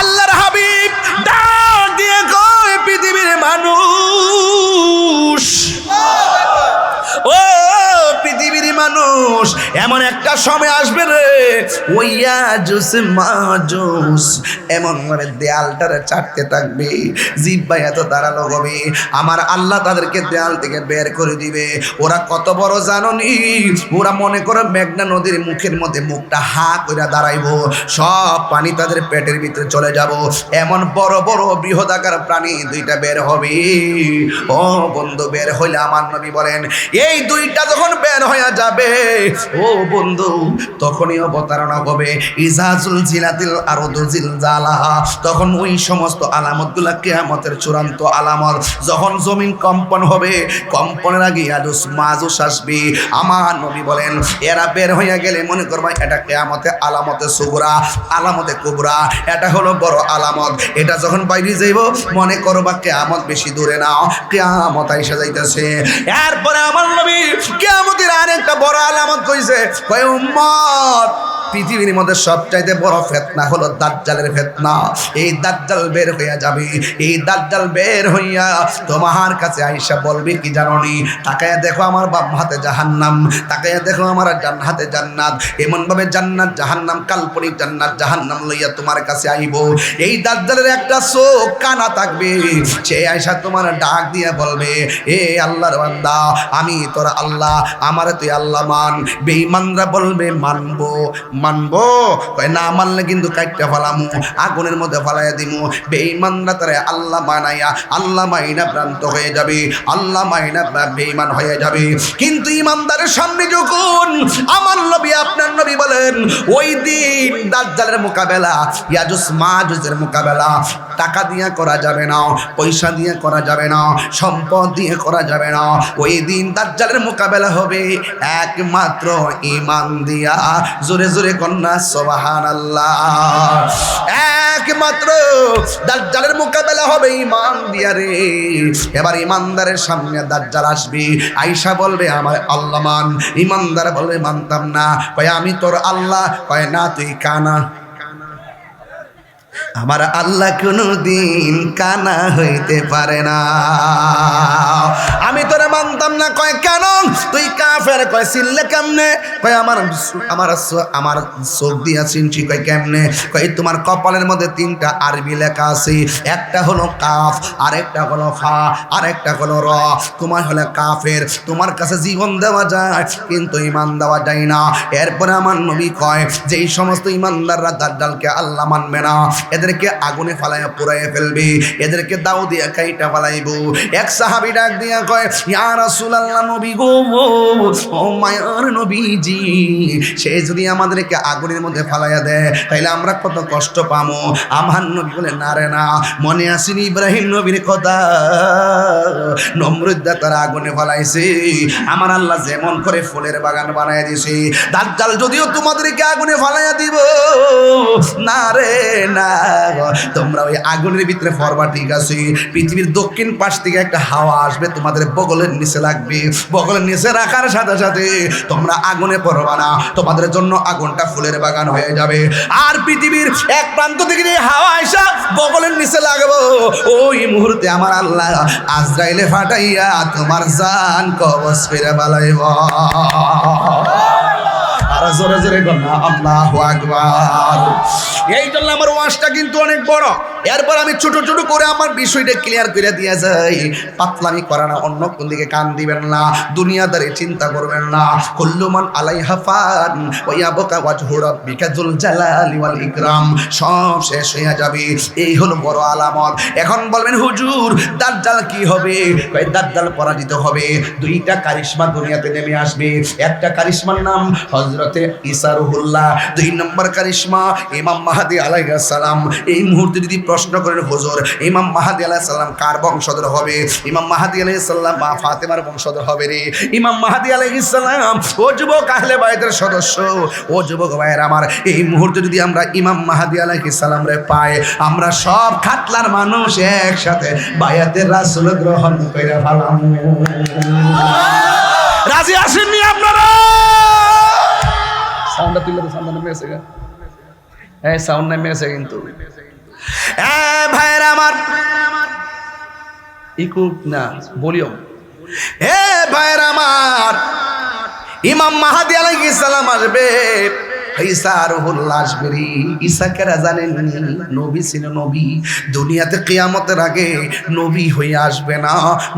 আল্লাহর হাবিব ডাক দিয়ে কয় পৃথিবীর মানুষ, ও পৃথিবীর মানুষ, এমন একটা সময় আসবে রে ওইয়া জুস মাজুস এমন ভাবে দেয়ালটারে চাটতে থাকবে, জিহ্বা এত ধারালো হবে, আমার আল্লাহ তাদেরকে দেয়াল থেকে বের করে দিবে। ওরা কত বড় জাননি, ওরা মনে করে মেঘনা নদীর মুখের মধ্যে মুখটা হা করে দাঁড়াইবো, সব পানি তাদের পেটের ভিতরে চলে যাব, এমন বড় বড় বৃহদাকার প্রাণী দুইটা বের হবে। ও বন্ধু, বের হইলে আমার নবী বলেন এই দুইটা যখন বের হয়ে যাবে ও বন্ধু তখনই অবতারণা হবে ইজাজুল জিলাতিল আরদু জিলজালাহা, তখন ওই সমস্ত আলামতগুলা কিয়ামতের চূড়ান্ত আলামত। যখন জমিন কম্পন হবে, কম্পনের আগে ইয়াজুজ মাজুজ আসবে, আমার নবী বলেন এরা বের হয়ে গেলে মনে করবা এটা কিয়ামতে আলামতে সুগরা, আলামতে কুবরা, এটা হলো বড় আলামত। এটা যখন বাইরে যাইব মনে করবা কিয়ামত বেশি দূরে না, কিয়ামত আইসা যাইতেছে। এরপরে আমার নবী কিয়ামতের আরেকটা বড় আলামত কইছে, কয় উম্মত পৃথিবীর মধ্যে সবচাইতে বড় ফিতনা হলো দাজ্জালের ফিতনা। এই দাজ্জাল বের হইয়া যাবে, এই দাজ্জাল বের হইয়া তোমার কাছে আয়েশা বলবে কি জানোনি, তাকায়া দেখো আমার বাম হাতে জাহান্নাম, তাকায়া দেখো আমার ডান হাতে জান্নাত, এমন ভাবে জান্নাত জাহান্নাম কাল্পনিক জান্নাত জাহান্নাম লইয়া তোমার কাছে আইব। এই দাজ্জালের একটা চোখ কানা থাকবে, সে আয়েশা তোমার ডাক দিয়া বলবে এ আল্লাহর বান্দা আমি তোর আল্লাহ, আমারে তুই আল্লাহ মান। বেঈমানরা বলবে মানবো মানবো, কয় না মানলে কিন্তু কাইটটা ফালামু, আগুনের মধ্যে ফালাইয়া দিমু। বেঈমানরা তারে আল্লাহ বানাইয়া আল্লাহ মাইনা ভ্রান্ত হয়ে যাবে, আল্লাহ মাইনা বেঈমান হয়ে যাবে। কিন্তু ইমানদারের সামনে যখন আমার নবী আপনার নবী বলেন ওই দিন দাজ্জালের মোকাবেলা, ইয়াজুজ মাজুজের মোকাবেলা টাকা দিয়ে করা যাবে না, পয়সা দিয়ে করা যাবে না, সম্পদ দিয়ে করা যাবে না। ওই দিন দাজ্জালের মোকাবেলা হবে একমাত্র ঈমান দিয়া। জোরে জোরে কন্যা সুবহানাল্লাহ। একমাত্র দাজ্জালের মোকাবেলা হবে ঈমান দিয়া রে। এবার ঈমানদারের সামনে দাজ্জাল আসবে, আয়েশা বলবে আমার আল্লাহ মান, ঈমানদার বলবে মানতাম না, কয় আমি তোর আল্লাহ, কয় না তুই কানা, আমার আল্লাহ কোনদিন কানা হইতে পারে না, আমি তোরে মানতাম না। কয় কেন তুই কাফের, কয় চিনলে কেমনে, কয় আমার চোখ দিয়া চিনছি, কয় কেমনে, কয় তোমার কপালের মধ্যে তিনটা আরবি লেখা আছে, একটা হলো কাফ, আরেকটা হলো ফা, আরেকটা হলো র। তোমার হলো কাফের, তোমার কাছে জীবন দেওয়া যায় কিন্তু ঈমান দেওয়া যায় না। এরপরে আমার নবী কয় যেই সমস্ত ঈমানদাররা দাজ্জালকে আল্লাহ মানবে না এদেরকে আগুনে ফালাইয়া পুড়াইয়া ফেলবে, এদেরকে দাও দিয়া কাইটা ফালাইব। এক সাহাবী ডাক দিয়া কয় ইয়া রাসূলুল্লাহ, নবী গো, ও মায়ার নবীজি, সে যদি আমাদেরকে আগুনের মধ্যে ফালাইয়া দেয় তাইলে আমরা কত কষ্ট পাবো। আমার নবী বলে না রে না, মনে আসেনি ইব্রাহিম নবীর কথা, নমরুদ তার আগুনে ফালাইছে, আমার আল্লাহ যেমন করে ফুলের বাগান বানাইয়া দিছে, দাজ্জাল যদিও তোমাদেরকে আগুনে ফালাইয়া দিব না রে না, তোমরা ওই আগুনের ভিতরে ফরবা ঠিক আছে, পৃথিবীর দক্ষিণ পাশ থেকে একটা হাওয়া আসবে তোমাদের বগলের নিচে লাগবে, বগলের নিচে রাখার সাথে সাথে তোমরা আগুনে পড়বা না, তোমাদের জন্য আগুনটা ফুলের বাগান হয়ে যাবে। আর পৃথিবীর এক প্রান্ত থেকে যে হাওয়া আইসা বগলের নিচে লাগবো, ওই মুহূর্তে আমার আল্লাহ আজরাইলে ফাটাইয়া তোমার জান কবজ ফিরে বালাইব। আর জোরে জোরে গন্না আল্লাহু আকবার। এই জন্য আমার ওয়াজটা কিন্তু অনেক বড়। এরপর আমি ছোট ছোট করে আমার বিষয়টা ক্লিয়ার করে দিয়ে যাই। পাতলামি করা না, অন্য কোন দিকে কান দিবেন না, দুনিয়াদারি চিন্তা করবেন না। কুল্লু মান আলাইহা ফান ওয়া ইয়াবকা ওয়াজহু রাব্বিকা যুল জালালি ওয়াল ইকরাম, সব শেষ হয়ে যাবে। এই হলো বড় আলামত। এখন বলবেন হুজুর দাজ্জাল কি হবে? কয় দাজ্জাল পরাজিত হবে। দুইটা কারিশমা দুনিয়াতে নেমে আসবে। একটা কারিশমার নাম হযরতে ঈসা রুহুল্লাহ, দুই নম্বর কারিশমা ইমাম মাহদী আলাইহিস সালাম। এই মুহূর্তে যদি প্রশ্ন করেন হুজুর ইমাম মাহদী আলাইহিস সালাম কার বংশধর হবে? ইমাম মাহদী আলাইহিস সালাম মা ফাতেমার বংশধর হবে রে। ইমাম মাহদী আলাইহিস সালাম ও যুবক আহলে বাইতের সদস্য, ও যুবক ভাইয়ের আমার, এই মুহূর্তে যদি আমরা ইমাম মাহদী আলাইহিস সালাম রে পাই, আমরা সব খাতলার মানুষ একসাথে বায়াতের রাসূল গ্রহণ কইরা ফেলাম। রাজি আসেননি আপনারা? সাউন্ডটা তুলে তো, সাউন্ড নেমে গেছে, হ্যাঁ সাউন্ড নেমে গেছে কিন্তু ভাইরা আমার ইকুক না বলিও, ভাইরা আমার ইমাম মাহদী আলাইহিস সালাম আসবে। ঈসা রুহুল্লাহ আসবে। ঈসা কেরা জানেন? নবী ছিল, নবী। দুনিয়াতে কিয়ামতের আগে নবী হয়ে আসবে না,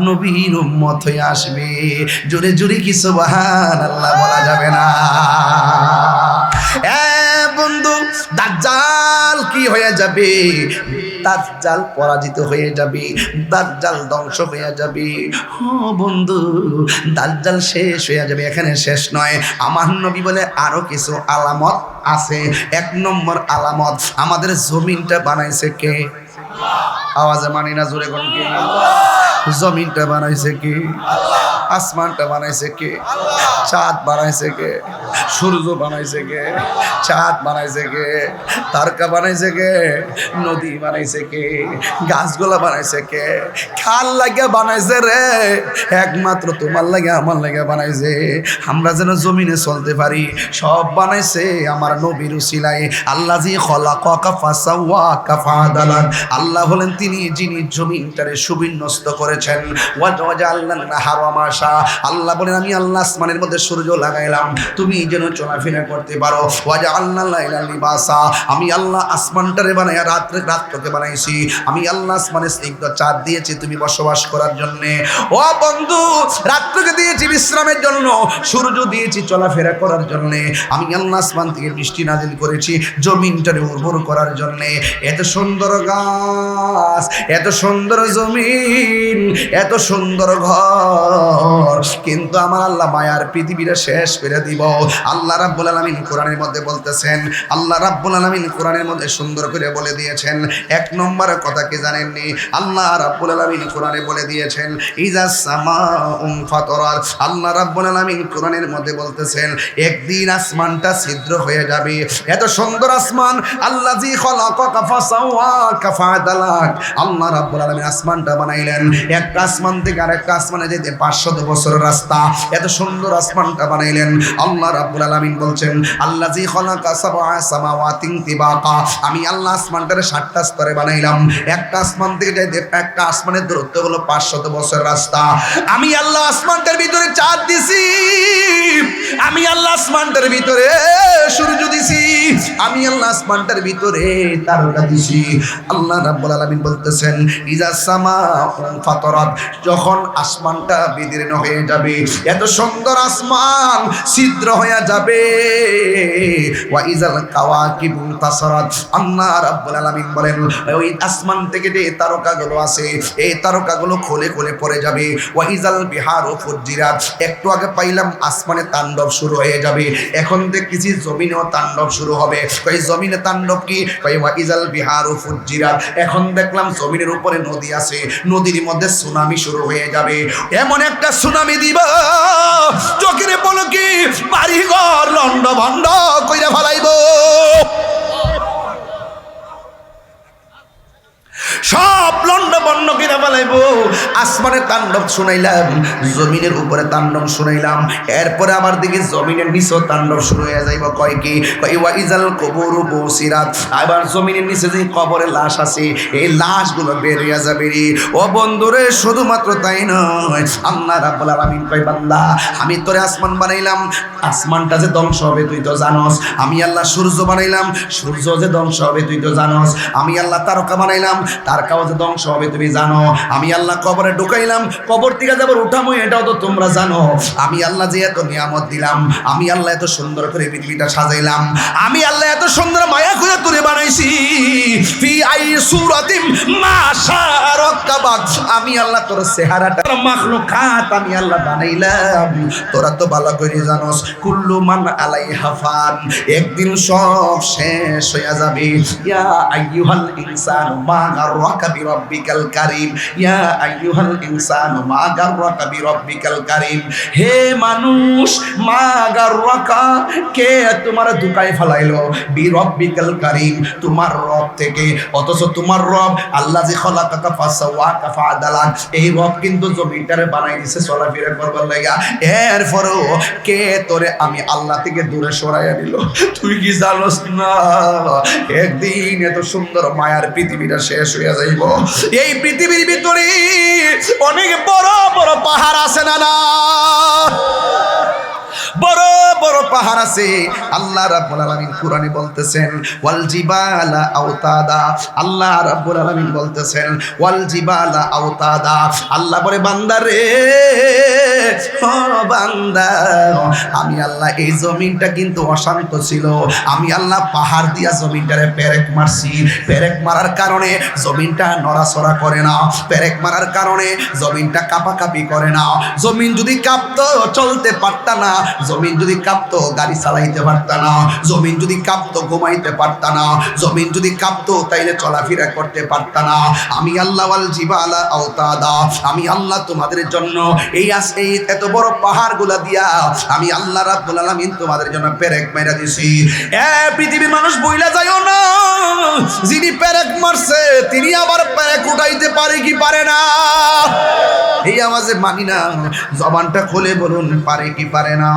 নবীর উম্মত হয়ে আসবে। জোরে জোরে কি সুবহানাল্লাহ বলা যাবে না? বন্ধু, দাজ্জাল কি হয়ে যাবে? দাজ্জাল পরাজিত হয়ে যাবে, দাজ্জাল ধ্বংস হয়ে যাবে। ও বন্ধু, দাজ্জাল শেষ হয়ে যাবে। এখানে শেষ নয়, আমার নবী বলে আরো কিছু আলামত আছে। 1 নম্বর আলামত, আমাদের জমিনটা বানাইছে কে? আওয়াজে মানি না, জোরে কোন কে? জমিনটা বানাইছে কে? আসমানটা বানাইছে কে? চাঁদ বানাইছে কে? সূর্য বানাইছে কে? চাঁদ বানাইছে কে? তারকা বানাইছে কে? নদী বানাইছে কে? গাছগুলা বানাইছে কে? খাল লাগিয়া বানাইছে রে? একমাত্র তোমার লাগে আমার লাগে বানাইছে, আমরা যেন জমিনে চলতে পারি। সব বানাইছে আমার নবীর উসিলায়। আল্লাযী খলাকাকা ফাসাওয়াকা ফাআদালাক। আল্লাহ হলেন তিনি যিনি জমিনটারে সুবিন্যস্ত করেছেন। ওয়াজআলনান নাহারা মাশা। আল্লাহ বলেন আমি আল্লাহ আসমানের মধ্যে সূর্য লাগাইলাম তুমি যেন চলাফেরা করতে পারো। ওয়াজআলনাল লাইলা লিবাসা। আমি আল্লাহ আসমানটারে বানাইয়া রাতকে বানাইছি। আমি আল্লাহ আসমানে স্নিগ্ধ চাঁদ দিয়েছি তুমি বসবাস করার জন্য। ও বন্ধু, রাতকে দিয়েছি বিশ্রামের জন্য, সূর্য দিয়েছি চলাফেরা করার জন্য। আমি আল্লাহ আসমান থেকে বৃষ্টি নাজিল করেছি জমিনটারে উর্বর করার জন্য। এত সুন্দর গাছ, এত সুন্দর জমিন, এত সুন্দর ঘর, কিন্তু আমার আল্লাহ মায়ার পৃথিবীটা শেষ করে দিব। আল্লাহ রাব্বুল আলামিন কোরআনের মধ্যে বলতেছেন, আল্লাহ রাব্বুল আলামিন কোরআনের মধ্যে সুন্দর করে বলে দিয়েছেন। 1 নম্বর কথা কি জানেননি? আল্লাহ রাব্বুল আলামিন কোরআনে বলে দিয়েছেন ইজা সামাউন ফাতারাত। আল্লাহ রাব্বুল আলামিন কোরআনের মধ্যে বলতেছেন একদিন আসমানটা ছিদ্র হয়ে যাবে। এত সুন্দর আসমান, আল্লাযী খলাকাকা ফাসাওয়াকা ফাআদালাক। আল্লাহ রাব্বুল আলামিন আসমানটা বানাইলেন। একটা আসমান থেকে আরেকটা আসমানে যেতে 500 বছরের রাস্তা। এত সুন্দর আসমানটা বানাইলেন। আল্লাহ রাব্বুল আলামিন বলছেন আল্লাযী খলাকা সাবআ সামাওয়াতিন তিবাকা। আমি আল্লাহ আসমানটারে 7টা স্তরে বানাইলাম। একটা আসমান থেকে যেতে একটা আসমানের দূরত্ব হলো 500 বছরের রাস্তা। আমি আল্লাহ আসমানটার ভিতরে চাঁদ দিছি, আমি আল্লাহ আসমানটার ভিতরে সূর্য দিছি, আমি আল্লাহ আসমানটার ভিতরে তারকা দিছি। আল্লাহ রাব্বুল আলামিন বলতেছেন ইজা সামাউন ফাতারাত। যখন আসমানটা বিদীর্ণ হয়ে যাবে, এত সুন্দর আসমান ছিদ্র হয়ে যাবে। ওয়া ইজাল কাওয়াকিবু তাসারাত। আল্লাহ রাব্বুল আলামিন বলেন ওই আসমান থেকে যে তারকাগুলো আছে এই তারকাগুলো খোলে খোলে পড়ে যাবে। ওয়া ইজাল বিহারু ফুজ্জিরাত। একটু আগে পাইলাম আসমানে তাণ্ডব শুরু হয়ে যাবে, এখন দেখতেছি জমিনেও তাণ্ডব শুরু হবে। কই জমিনে তাণ্ডব কি? কই ওয়া ইজাল বিহারু ফুজ্জিরাত। এখন দেখলাম জমিনের উপরে নদী আছে, নদীর মধ্যে সুনামি শুরু হয়ে যাবে। এমন একটা সুনামি দিব চোখের পলকে বাড়ি ঘর লন্ড ভন্ড কইরা ফেলাইব। সব লন্ড বন্ড কিনা ফেলাইব। আসমানে তাণ্ডব শুনাইলাম, জমিনের উপরে তাণ্ডব শুনাইলাম, এরপরে আমার দিকে জমিনের নিচেও তাণ্ডব শুরু হয়ে যাইব। কয় কি? কয় ওয়া ইজাল কবরু বুসিরাত। আবার জমিনের নিচে যে কবরের লাশ আছে এই লাশগুলো বের হয়ে যাবে রে। ও বন্ধুরে, শুধুমাত্র তাই নয়, আল্লাহ রাব্বুল আলামিন কয় বান্দা আমি তোরে আসমান বানাইলাম, আসমানটা যে ধ্বংস হবে তুই তো জানোস। আমি আল্লাহ সূর্য বানাইলাম, সূর্য যে ধ্বংস হবে তুই তো জানোস। আমি আল্লাহ তারকা বানাইলাম, তারকাও যে ধ্বংস হবে তুমি জানো। আমি আল্লাহ কবরে ঢুকাইলাম, কবর থেকে যাবার উঠামো এটাও তো তোমরা জানো। আমি আল্লাহ যে এত নিয়ামত দিলাম, আমি আল্লাহ এত সুন্দর করে পৃথিবীটা সাজাইলাম, আমি আল্লাহ এত সুন্দর মায়া করে তুলে বানাইছি। ফি আই সূরাতিম মা শারাকাবাক। আমি আল্লাহ তোর চেহারাটা মাখলুকাত আমি আল্লাহ বানাইলাম। তোরা তো ভালো করে জানোস কুল্লু মান আলাইহা ফান। একদিন সব শেষ হয়ে যাবে। ইয়া আইয়ুহাল ইনসানু মা গাররাকা বিরাব্বিকাল কারীম। ইয়া আইয়ুহাল ইনসানু মা গাররাকা বিরাব্বিকাল কারীম। হে মানুষ, মা গাররাকা, কে তোমার ধোঁকায় ফেলাইলো? বিরাব্বিকাল কারীম, তোমার রব থেকে। অথচ তোমার রব আল্লাহ যে খলাকাকা ফাসাওয়াকা ফাআদালাক, এই রব কিন্তু জমিনটারে বানাই দিছে চলাফেরা করবার লাগা। এরপরও কে তোরে আমি আল্লাহ থেকে দূরে সরাইয়া দিল? তুই কি জানোস না একদিন এত সুন্দর মায়ার পৃথিবীটা শেষ হইয়া যাইব? এই পৃথিবীর ভিতরে অনেক বড় বড় পাহাড় আছে না না, বড় বড় পাহাড় আছে। আল্লাহ রাব্বুল আলামিন কোরআনে বলতেছেন ওয়াল জিবালা আওতাদা, আল্লাহ রাব্বুল আলামিন বলতেছেন ওয়াল জিবালা আওতাদা। আল্লাহ বলে বান্দা রে, ও বান্দা, আমি আল্লাহ এই জমিনটা কিন্তু অশান্ত ছিল, আমি আল্লাহ পাহাড় দিয়া জমিনটারে পেরেক মারছি। পেরেক মারার কারণে জমিনটা নড়াচড়া করে না, পেরেক মারার কারণে জমিনটা কাঁপাকাঁপি করে না। জমিন যদি কাঁপতো চলতে পারত না, জমিন যদি কাঁপতো গাড়ি চালাইতে পারত না, জমিন যদি কাঁপতো ঘুমাইতে পারত না, জমিন যদি কাঁপতো তাইলে চলাফেরা করতে পারত না। আমি আল্লাহ ওয়াল জিবালা আওতাদা, আমি আল্লাহ তোমাদের জন্য এই এত বড় পাহাড়গুলা দিয়া আমি আল্লাহ রাব্বুল আলামিন তোমাদের জন্য পেরেক মেরা দিছি। পৃথিবীর মানুষ বইলা যায়ও না, যিনি পেরেক মারছে তিনি আবার পেরেক উঠাইতে পারে কি পারে না? এই আওয়াজে মানি না, জবানটা খুলে বলুন পারে কি পারে না?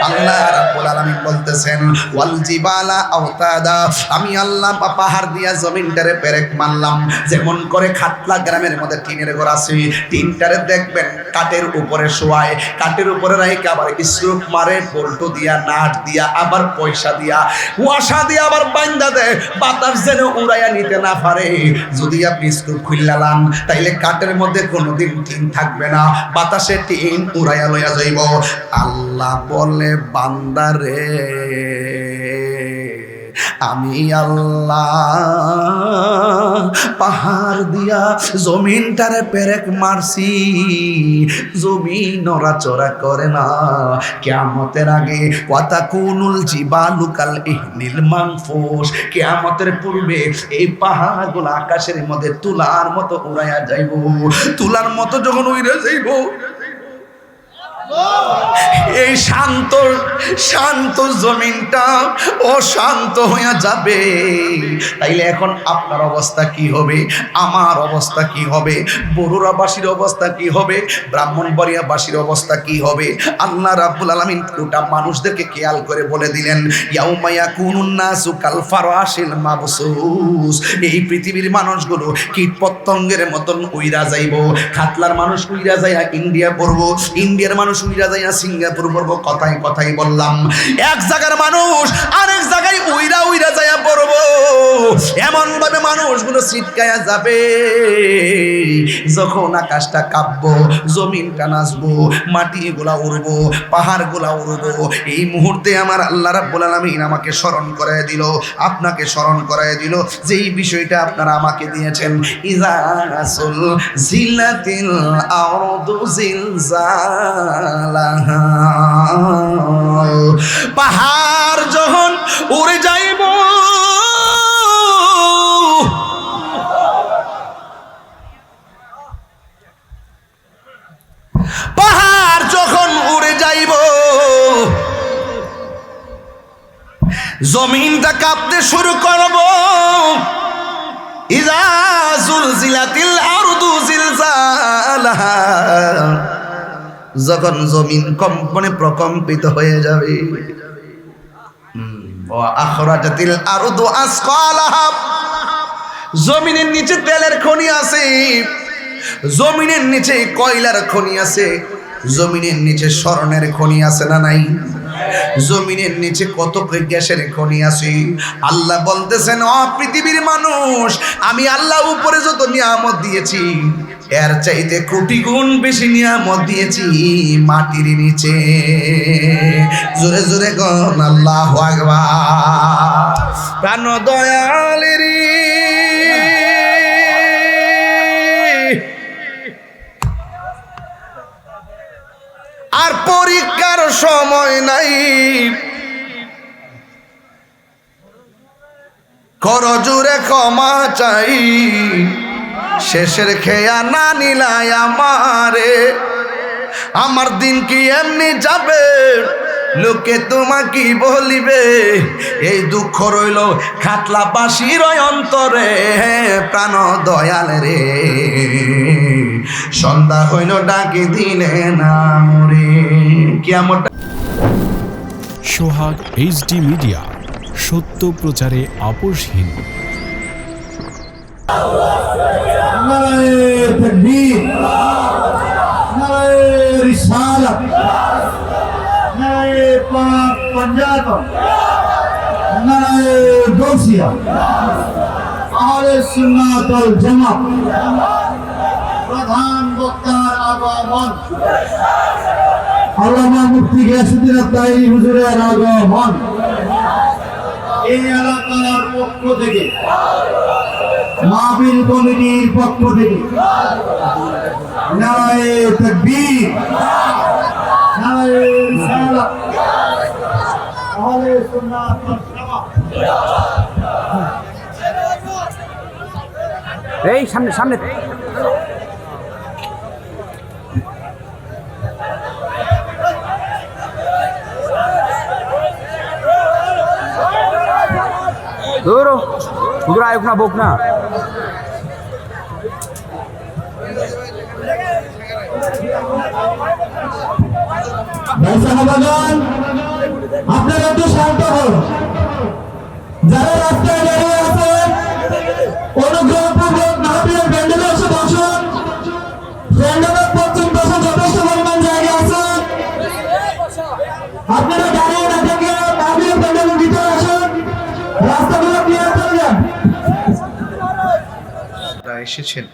আল্লাহ রাব্বুল আলামিন বলতেছেন ওয়াল জিবালা আওতাদা, আমি আল্লাহ পাহাড় দিয়া জমিনটারে পেরেক মারলাম। যেমন করে খাটলা গ্রামের মধ্যে টিনের ঘর আছে, টিনটারে দেখবেন কাঠের উপরে শোয়ায়, কাঠের উপরে রাইকে আবার স্ক্রু মারে, বল্টু দিয়া, নাট দিয়া, আবার পয়সা দিয়া, ওয়াসা দিয়া আবার বান্দা দেয়, বাতাস যেন উড়াইয়া নিতে না পারে। যদি আপনি স্ক্রু খুললা লান তাইলে কাঠের মধ্যে কোনোদিন টিন থাকবে না, বাতাসে টিন উড়াইয়া লইয়া যাইব। আল্লাহ বলে বান্দা রে, আমি আল্লাহ পাহাড় দিয়া জমিনটারে পেরেক মারছি, জমিন নড়াচড়া করে না। কিয়ামতের আগে ওয়াতাকুনুল জিবালু কাল ইহনিল মানফুস, কিয়ামতের পূর্বে এই পাহাড়গুলো আকাশের মধ্যে তুলার মতো উড়াইয়া যাইব। তুলার মতো যখন উড়ে যাইব, এই শান্ত শান্ত জমিনটা অশান্ত হয়ে যাবে। তাইলে এখন আপনার অবস্থা কি হবে, আমার অবস্থা কি হবে, বরুড়াবাসীর অবস্থা কি হবে, ব্রাহ্মণবাড়িয়াবাসীর অবস্থা কি হবে? আল্লাহ রাব্বুল আলামিন গোটা মানুষদেরকে খেয়াল করে বলে দিলেন ইয়াউমা ইয়াকুনুন নাসু কাল ফারাশিল মাবসুস, এই পৃথিবীর মানুষগুলো কীট পতঙ্গের মতন উইরা যাইব। খাতলার মানুষ উইরা যাইয়া ইন্ডিয়া পড়বো, ইন্ডিয়ার মানুষ উইরা যাইয়া সিঙ্গাপুর পড়বো। কথাই কথাই বললাম, এক জায়গার মানুষ আরেক জায়গায় উইরা উইরা যাইয়া পড়বো। এমন ভাবে মানুষগুলো ছিটকায়া যাবে, যখন আকাশটা কাঁপবো, জমিনটা নাচবো, মাটিগুলা উড়বো, পাহাড়গুলা উড়বো। এই মুহূর্তে আমার আল্লাহ রাব্বুল আলামিন আমাকে স্মরণ করায় দিল, আপনাকে স্মরণ করায় দিল যে এই বিষয়টা আপনারা আমাকে দিয়েছেন। ইযা জিলাতিল আরদু জিলজালাহা, পাহাড় যখন উড়ে যাইব, পাহাড় যখন উড়ে যাইব, জমিনটা কাঁপতে শুরু করব। ইযা জুলজিলাতিল আরদু জিলজালাহা, যখন জমিন কম্পনে প্রকম্পিত হয়ে যাবে। ওয়া আখরাজাতিল আরদু আসকালাহা, জমিনের নিচে তেলের খনি আছে, জমিনের নিচে কয়লার খনি আছে, জমিনের নিচে স্বর্ণের খনি আছে না নাই? জমিনের নিচে কত গ্যাসের খনি আছে। আল্লাহ বলতেছেন ও পৃথিবীর মানুষ, আমি আল্লাহ উপরে যত নিয়ামত দিয়েছি এর চাইতে কোটি গুণ বেশি নিয়ামত দিয়েছি মাটির নিচে। জোরে জোরে গণ আল্লাহু আকবার। প্রাণ দয়ালের আর পরীক্ষার সময় নাই, করজুরে ক্ষমা চাই, শেষের খেয়া না নিলাই আমারে, আমার দিন কি এমনি যাবে, লোকে তোমাকে বলিবে। এই দুঃখ রইল খাটলাবাসীর অন্তরে, প্রাণ দয়াল রে, সন্ধ্যা হইল ডাকি দিলে না মরে। কিয়ামত। সোহাগ এইচডি মিডিয়া, সত্য প্রচারে আপোষহীন। প্রধান বক্তার আগমন, আল্লামা মুফতি গিয়াসউদ্দিন আত্তাহি হুজুরের আগমন, এই এলাকার পক্ষ থেকে, মাহফিল কমিটির পক্ষ থেকে নারায়ে তাকবীর, নারায়ে রিসালাত, আহলে সুন্নাত ওয়াল জামাত। এই সামনে সামনে ধরো হুজুর আয়ুক না বোক না। আপনারা একটু শান্ত হন, যারা রাস্তায় দাঁড়িয়ে আছেন অনুগ্রহপূর্বক মাহফিলের প্যান্ডেলে এসে বসুন। প্যান্ডেলের পশ্চিম পাশে যথেষ্ট পরিমাণ জায়গা আছে, আপনারা দাঁড়িয়ে না থেকে মাহফিলের প্যান্ডেলের ভিতরে আসুন, রাস্তাগুলো ক্লিয়ার করে যান। এসেছেন,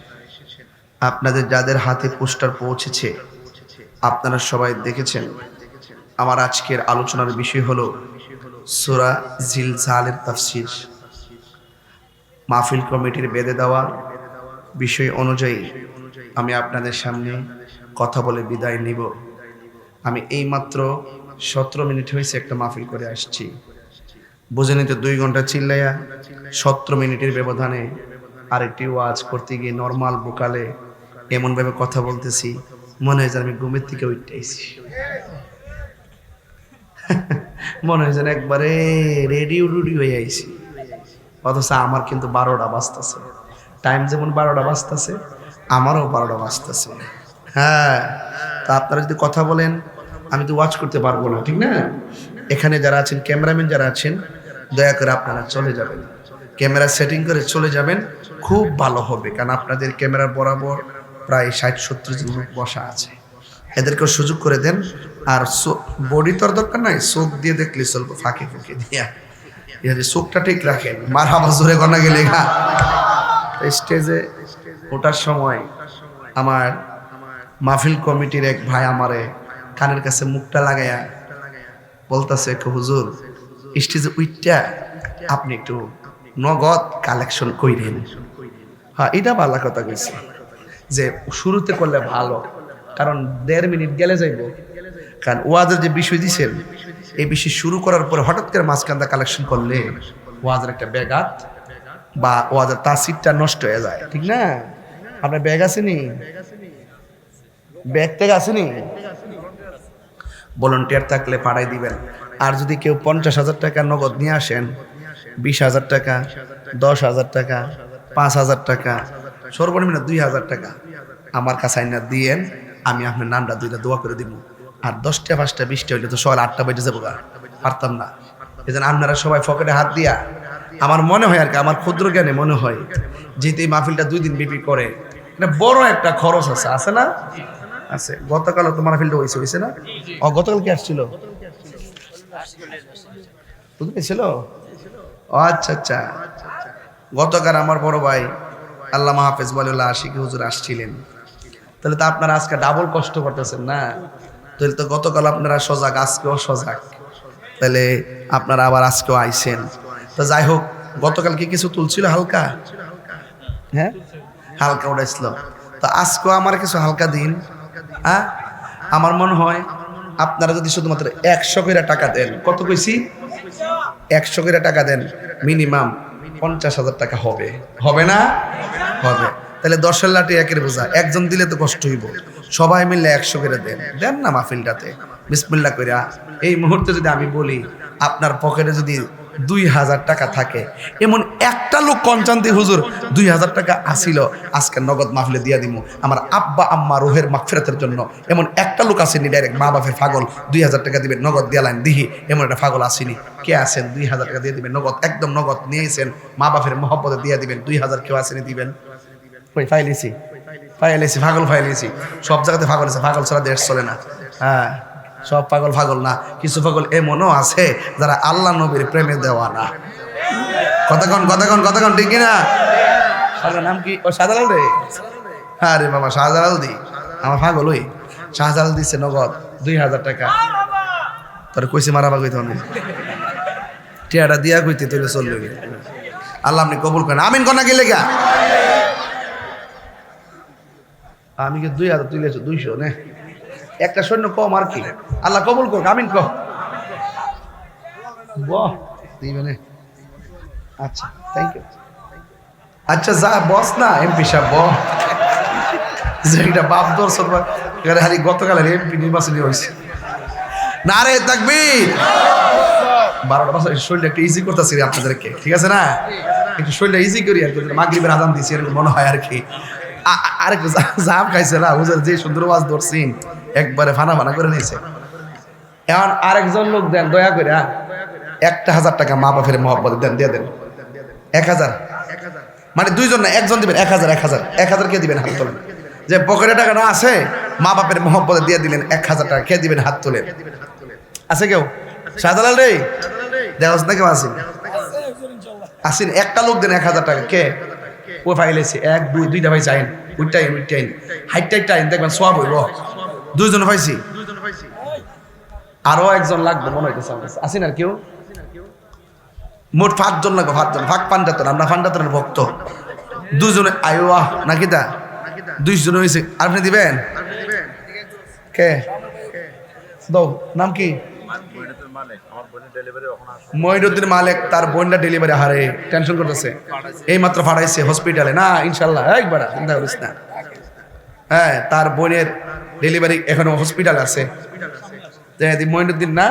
আপনাদের যাদের হাতে পোস্টার পৌঁছেছে আপনারা সবাই দেখেছেন। আমার আজকের আলোচনার বিষয় হলো সূরা জিলজালের তাফসীর। মাহফিল কমিটির বেঁধে দেওয়া বিষয় অনুযায়ী আমি আপনাদের সামনে কথা বলে বিদায় নিব। আমি এইমাত্র 17 মিনিট হয়েছে একটা মাহফিল করে আসছি। বুঝে নিতে 2 ঘন্টা চিল্লাইয়া 17 মিনিটের ব্যবধানে আরেকটি ওয়াজ করতে গিয়ে নর্মাল বোকালে এমনভাবে কথা বলতেছি মনে হয় যেন আমি ঘুমের থেকে উঠতেছি। মনে হয় যেন একবারে রেডি হয়ে আইছি, অথচ আমার কিন্তু 12টা বাজতেছে। টাইম যেমন 12টা বাজতেছে, আমারও 12টা বাজতেছে। হ্যাঁ, তা আপনারা যদি কথা বলেন আমি তো ওয়াচ করতে পারবো না, ঠিক না? এখানে যারা আছেন, ক্যামেরাম্যান যারা আছেন, দয়া করে আপনারা চলে যাবেন, ক্যামেরা সেটিং করে চলে যাবেন, খুব ভালো হবে। কারণ আপনাদের ক্যামেরার বরাবর প্রায় 60-70 জন লোক বসা আছে, এদেরকেও সুযোগ করে দেন। আর বডি তোর দরকার নাই, চোখ দিয়ে দেখলে চলবো, ফাঁকে ফুঁকে দিয়া চোখটা ঠিক রাখেন। মারহাবা জোরে গনা গেলে গা। স্টেজে ওঠার সময় আমার মাহফিল কমিটির এক ভাই আমারে কানের কাছে মুখটা লাগাইয়া বলতেছে, হুজুর স্টেজে উইটটা আপনি একটু নগদ কালেকশন কইরেন। হ্যাঁ, এটা ভালো কথা কইছে যে শুরুতে করলে ভালো, কারণ 1.5 মিনিট গেলে যাইব। কারণ ওয়াজের যে বিষয় দিছেন, এই বিষয় শুরু করার পরে হঠাৎ করে মাঝখানটা কালেকশন করলে ওয়াজের একটা ব্যাঘাত বা ওয়াজের তাসিরটা নষ্ট হয়ে যায়, ঠিক না? আপনার ব্যাগ আসেনি? ব্যাগ থেকে আসেনি? ভলান্টিয়ার থাকলে পাঠাই দিবেন। আর যদি কেউ 50,000 টাকা নগদ নিয়ে আসেন, 20,000 টাকা, 10,000 টাকা, 5,000 টাকা, সর্বনিম্ন 2,000 টাকা আমার কাছে আইনা দিয়েন, আমি আপনার নামটা 2টা দোয়া করে দিব। আর 10টা 5টা 20টা হইলে তো সকাল 8টা বেজে যাবো, পারতাম না। এই জন্য আপনারা সবাই পকেটে হাত দিয়া, আমার মনে হয় আর কি, আমার ক্ষুদ্র জ্ঞানে মনে হয় যেহেতু এই মাহফিলটা 2 দিন ব্যাপী করে, এটা বড় একটা খরচ আছে, আছে না? আছে। গতকালও তো মাহফিলটা হয়েছে না? গতকাল কি আসছিল? ছিল? আচ্ছা আচ্ছা। গতকাল আমার বড় ভাই আল্লামা হাফেজ ওয়ালিউল্লাহ আশিকি হুজুর আসছিলেন। তাহলে তো আপনারা আজকে ডাবল কষ্ট করতেছেন না? তাহলে তো গতকাল আপনারা সজাগ, আজকেও সজাগ, তাহলে আপনারা আবার আজকেও আইছেন। তো যাই হোক, গতকাল কি কিছু তুলছিল হালকা? হ্যাঁ, হালকা উঠাইছিল। তো আজকেও আমার কিছু হালকা দিন। হ্যাঁ, আমার মনে হয় আপনারা যদি শুধুমাত্র 100 করে টাকা দেন, কত কইছি? 100 করে টাকা দেন, মিনিমাম 50,000 টাকা হবে। হবে না? হবে। তাহলে 10-এর লাঠি 1-এর বোঝা, একজন দিলে তো কষ্ট হইব। সবাই মিলে 100 করে দেন না মাহফিলটাতে, বিসমিল্লাহ কইরা। এই মুহূর্তে যদি আমি বলি আপনার পকেটে যদি 2000 টাকা থাকে। এমন একটা লোক কনচান্তি হুজুর 2000 টাকা আসিল, আজকে নগদ মাহফিলে দিয়া দিমু আমার আব্বা আম্মা রুহের মাগফিরাতের জন্য। এমন একটা লোক আসেনি ডাইরেক্ট মা বাপের পাগল 2000 টাকা দিবেন নগদ দিয়া লাইন দিহি, এমন একটা পাগল আসেনি। কে আছেন 2000 টাকা দিয়ে দিবেন নগদ, একদম নগদ নিয়েছেন মা বাপের মহব্বতে দিয়া দিবেন 2000? কেউ আসেনি দিবেন? ফাইলেছি পাগল ফাইলেছি, সব জায়গাতে পাগল আছে, পাগল ছাড়া দেশ চলে না। হ্যাঁ, সব পাগল না, কিছু পাগল এমনও আছে যারা আল্লাহ নবীর প্রেমে দেওয়া না। কতক্ষণ ঠিক কিনা? নাম কি? ও শাহজালাল রে। হ্যাঁ রে বাবা, শাহজালাল দি আমার পাগল। ওই শাহজালাল দিচ্ছে নগদ 2000 টাকা। তোর কইছে মারাবা কইতে হবে, টিয়াটা দিয়া কইতে তুলে চলবে। আল্লাহ আপনি কবুল করেন, আমিন কন্যা গেলে গা। আমি কি 2000 তুলেছো? 200 নে, একটা সৈন্য কম আর কি। আল্লাহ কবুল করুক, আমিন কহ। বাহ, দিবে নে। আচ্ছা, থ্যাংক ইউ। আচ্ছা যা বস না, এমপি সাহেব বস। যেটা বাপ দর্শক হারি গতকালের এমপি নির্বাচনী হয়েছে। না রে তাকবীর। 12টা বছর শরীরটা একটু ইজি করতেছি আপনাদেরকে, ঠিক আছে না? একটু শরীরটা ইজি করি আর কি, মাগরিবের আজান দিছি এরকম মনে হয় আর কি। আরেকটু জাম খাইছে না হুজুর, যে সুন্দর ওয়াজ ধরছেন একবারে ফানা করে নিয়েছে। এখন আরেকজন লোক দেন দয়া করে 1000 টাকা মা বাপের মহব্বত দেন, দিয়ে দেন 1000। মানে দুইজন না, একজন দিবেন 1000 কে দিবেন? হাত তোলেন। যে পকেটে টাকা না আছে মা বাপের মহব্বতে দিয়ে দিলেন 1000 টাকা, কে দিবেন? হাত তোলেন। আছে কেউ? শাহজালাল রে দেওয়াস না? কেউ আসেন? আসেন, একটা লোক দেন 1000 টাকা। কে? ও ফাইলেছে 1 2 2টা ভাই চাইন, উইটাইন হাইটাইন দেখবেন সব হইব। 2 জন পাইছি, আরো একজন লাগবে মনে হইতেছে। আসেন আর কেউ? মোট 5 জন লাগবে, 5 জন। ভাগ পাঞ্জাতন, আমরা পাঞ্জাতনের ভক্ত। 2 জনে আয়ো নাকি দা 2 জন হয়েছে। আপনি দিবেন? কে দাও? নাম কি? মঈনুদ্দিন মালিক। তার বোনটা ডেলিভারি হারে টেনশন করতেছে, এই মাত্র ফাটাইছে হসপিটালে। না ইনশাল্লাহ একবার চিন্তা করিস না। হ্যাঁ, তার বোনের ডেলিভারি এখনো হসপিটালে আছে। মঈনুদ্দিন না,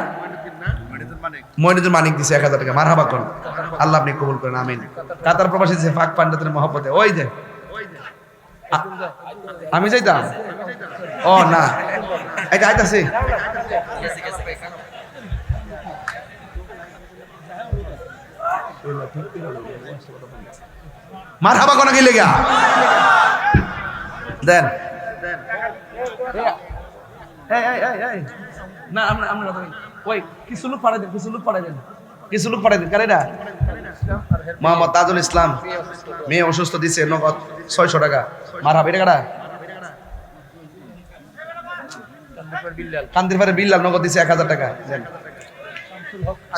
মঈনুদ্দিন মানিক দিছে 1000 টাকা। মারহাবা কোন, আল্লাহ আপনি কবুল করেন, আমিন। কাতার প্রবাসী দিছে পাক পান্ডাতের মহব্বতে। ওই যে আমি যাইতাম। ও না, এটা আইতাছি। মারহাবা কোন কি লেগা দেন। না আমরা ওই কিছু লোক পাঠাই দেন। কার এটা? মোহাম্মদ তাজুল ইসলাম, মেয়ে অসুস্থ, দিছে নগদ 600 টাকা। মারহাবা। এটা কারা? কান্দির পারে বিল্লাল নগদ দিছে 1000 টাকা।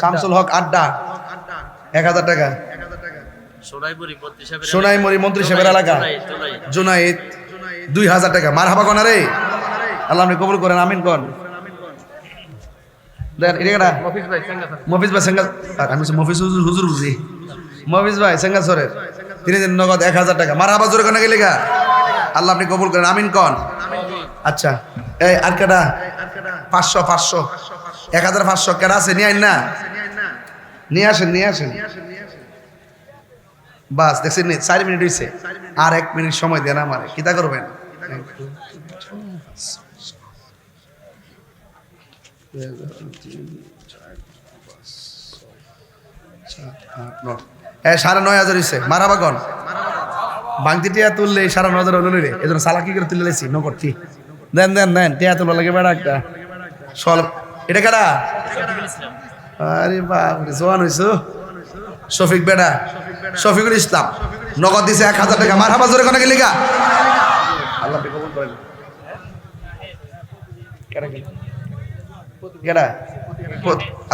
শামসুল হক আড্ডা 1000 টাকা। সোনাইমুড়ি মন্ত্রী সাহেবের এলাকা জুনাইদ 2000 টাকা। মারহাবা কোন রে, আল্লাহ আপনি কবুল করেন, আমিন কোন দেন। এটা মফিজ ভাই সেঙ্গা, আমি মফিজ হুজুর বুঝি। মফিজ ভাই সেঙ্গাসরের, তিনি দিন নগদ 1000 টাকা। মারহাবা জোরে কোন গেলে গা, আল্লাহ আপনি কবুল করেন, আমিন কোন। আচ্ছা, এই আর কেডা? 500 1500 কেডা আছে? নিয়ে আইন না, নিয়ে আসেন। বাস দেখছেন 4 মিনিট হয়েছে, আর 1 মিনিট সময় দেন আমার। কিতা করবেন? এ 9,500 হয়েছে। মারাবা কন বাংতি টিয়া তুললে 9,500 হলো রে। এই জন্য সালাকি করে তুলে লেছি নগরটি। দেন টিয়া তুলা লাগে বেড়া একটা সল। এটা কারা? আরে বাপ রে, জোয়ান হইছো। শফিক বেড়া, শফিকুল ইসলাম নগদ দিছে 1000 টাকা। মারহাবা জোরে কোন গেলি গা, আল্লাহ কবুল করেন। কেডা?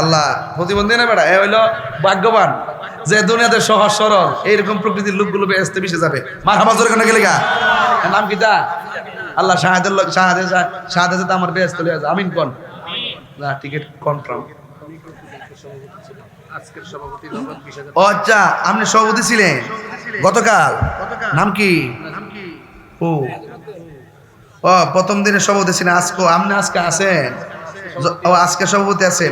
আল্লাহ প্রতিবন্ধী না বেড়া, এ হইলো ভাগ্যবান যে দুনিয়াতে সহজ সরল এইরকম প্রকৃতির লোকগুলো বেহেশতে মিশে যাবে। মারহাবা জোরে কোন গেলি গা। নাম কি তা? আল্লাহ শাহাদাত আমার বেহেশতে লয়ে যা, আমিন কোন। না টিকিট কনফার্ম। ও আচ্ছা, আপনি সভাপতি ছিলেন গতকাল? নাম কি? ও প্রথম দিনে সভাপতি ছিলেন। আজকে আপনি আজকে আছেন? ও আজকে সভাপতি আছেন।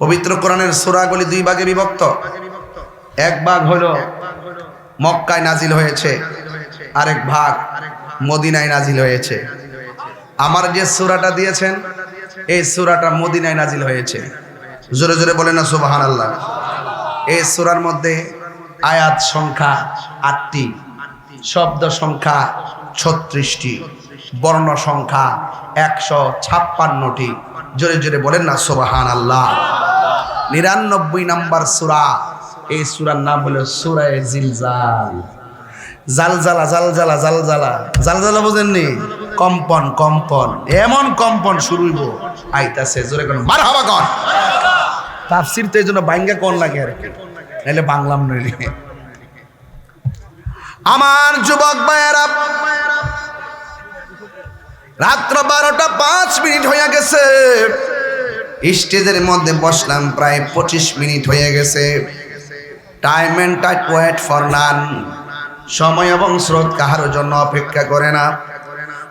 পবিত্র কোরআনের সূরাগুলি দুই ভাগে বিভক্ত। এক ভাগ হলো মক্কায় নাজিল হয়েছে, আরেক ভাগ মদিনায় নাজিল হয়েছে। আমার যে সূরাটা দিয়েছেন এই সূরাটা মদিনায় নাজিল হয়েছে। জোরে জোরে বলেন না সুবহানাল্লাহ। এই সূরার মধ্যে আয়াত সংখ্যা ৮টি, শব্দ সংখ্যা ৩৬টি, বর্ণ সংখ্যা ১৫৬টি। জোরে জোরে বলেন না সুবহানাল্লাহ। ৯৯ নাম্বার সূরা। এই সূরার নাম হলো সূরা জিলজাল। জালজালা জালজালা জালজালা জালজালা বুঝেননি? কম্পন কম্পন, এমন কম্পন শুরু হইব আইতাছে। জোরে কোন মারহাবা কর। তাফসীর তো এইজন্য বাইঙ্গা কোন লাগে আর কি, নাইলে বাংলাম নইলে। আমার যুবক ভাইয়েরা, রাত্র 12টা 5 মিনিট হয়ে গেছে। স্টেজের মধ্যে বসলাম প্রায় 25 মিনিট হয়ে গেছে। Time and tide wait for none. সময় এবং স্রোত কাহার জন্য অপেক্ষা করে না।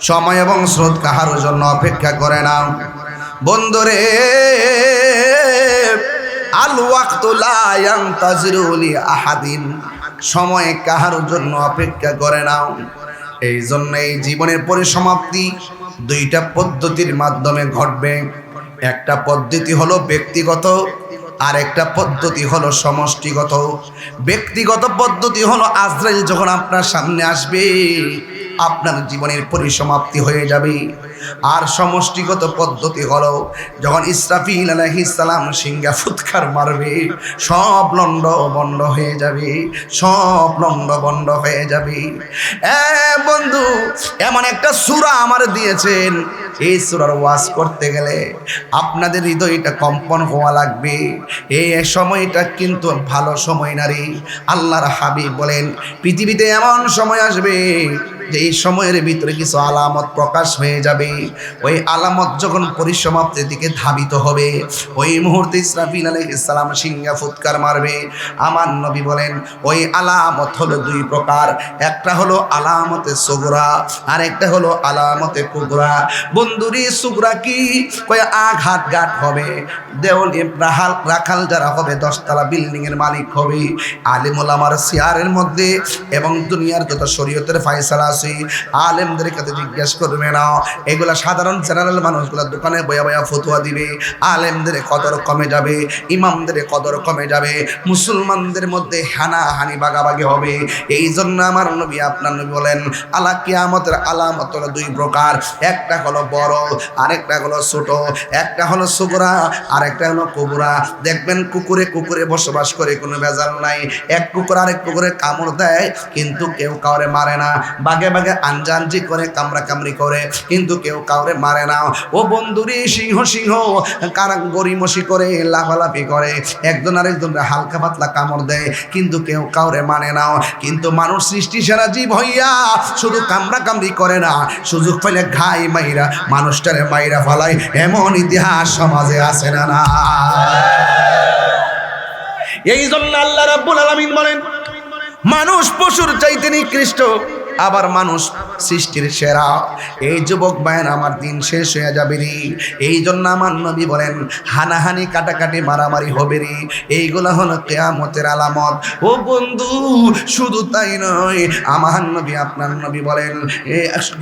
সময় এবং স্রোত কাহার জন্য অপেক্ষা করে না। বন্ধুরে, আল ওয়াক্তু লা ইয়ানতাজিরু লি আহাদিন। সময় কাহার জন্য অপেক্ষা করে না। এই জন্য এই জীবনের পরিসমাপ্তি দুইটা পদ্ধতির মাধ্যমে ঘটবে। একটা পদ্ধতি হলো ব্যক্তিগত, আর একটা পদ্ধতি হলো সমষ্টিগত। ব্যক্তিগত পদ্ধতি হলো আজরাইল যখন আপনার সামনে আসবে আপনার জীবনের পরিসমাপ্তি হয়ে যাবে। আর সমষ্টিগত পদ্ধতি হলো যখন ইসরাফিল আলাইহিস সালাম সিংহা ফুৎকার মারবে, সব লন্ড বন্ড হয়ে যাবে, সব লন্ড বন্ড হয়ে যাবে। বন্ধু, এমন একটা সূরা আমার দিয়েছেন, এই সূরার ওয়াজ করতে গেলে আপনাদের হৃদয়টা কম্পন হওয়া লাগবে। এই সময়টা কিন্তু ভালো সময় না রে। আল্লাহর হাবিব বলেন, পৃথিবীতে এমন সময় আসবে যে এই সময়ের ভিতরে কিছু আলামত প্রকাশ হয়ে যাবে। ওই আলামত যখন পরিসমাপ্তির দিকে ধাবিত হবে, ওই মুহূর্তে ইসরাফিল আলাইহিস সালাম সিংহা ফুৎকার মারবে। আমার নবী বলেন ওই আলামত হলো দুই প্রকার। একটা হলো আলামতে সুগরা, আর একটা হলো আলামতে কুবরা। বন্ধুরি সুগরা কি? কয় আঘাত ঘাট হবে, দেওয়ালি রাখাল যারা হবে 10 তলা বিল্ডিং এর মালিক হবে, আলেম ওলামার চেয়ারের মধ্যে এবং দুনিয়ার যত শরীয়তের ফয়সালা আছে আলেমদের কাছে জিজ্ঞাসা করবে না। এগুলা সাধারণ জেনারেল মানুষগুলা দোকানে বয়া বয়া ফতোয়া দিবে। আলেমদের কদর কমে যাবে, ইমামদের কদর কমে যাবে, মুসলমানদের মধ্যে হানাহানি বাগাবাগি হবে। এই জন্য আমার নবী আপনার নবী বলেন আলা কিয়ামতের আলামত হলো দুই প্রকার। একটা হলো বড়, আরেকটা হলো ছোট। একটা হলো সুগরা, আরেকটা হলো কুবরা। দেখবেন কুকুরে কুকুরে বসবাস করে, কোনো ভেজাল নাই। এক কুকুর আরেক কুকুরে কামড় দেয় কিন্তু কেউ কাউরে মারে না। বাগে বাগে আনজানজি করে, কামড়া কামড়ি করে, কিন্তু কেউ কাউরে মারে না। ও বন্ধুরি, সিংহ সিংহ কারা গরিমসি করে, লাফালাফি করে, একজন আরেকজনকে হালকা পাতলা কামড় দেয়, কিন্তু কেউ কাউরে মানে না। কিন্তু মানুষ সৃষ্টি সেরা জীব হইয়া শুধু কামড়া কামড়ি করে না, সুযোগ পেলে ঘাই মাইরা মানুষটারে মাইরা ফেলায়, এমন ইতিহাস সমাজে আছে না না? এই জন্য আল্লাহ রাব্বুল আলামিন বলেন মানুষ পশুর চাইতে নিকৃষ্ট, আবার মানুষ সৃষ্টির সেরা। এই যুবক ভাইয়ের, আমার দিন শেষ হয়ে যাবে রে। এই জন্য আমার নবী বলেন হানাহানি কাটাকাটি মারামারি হবে রে। এইগুলা হলো কিয়ামতের আলামত। ও বন্ধু, শুধু তাই নয়, আমার নবী আপনার নবী বলেন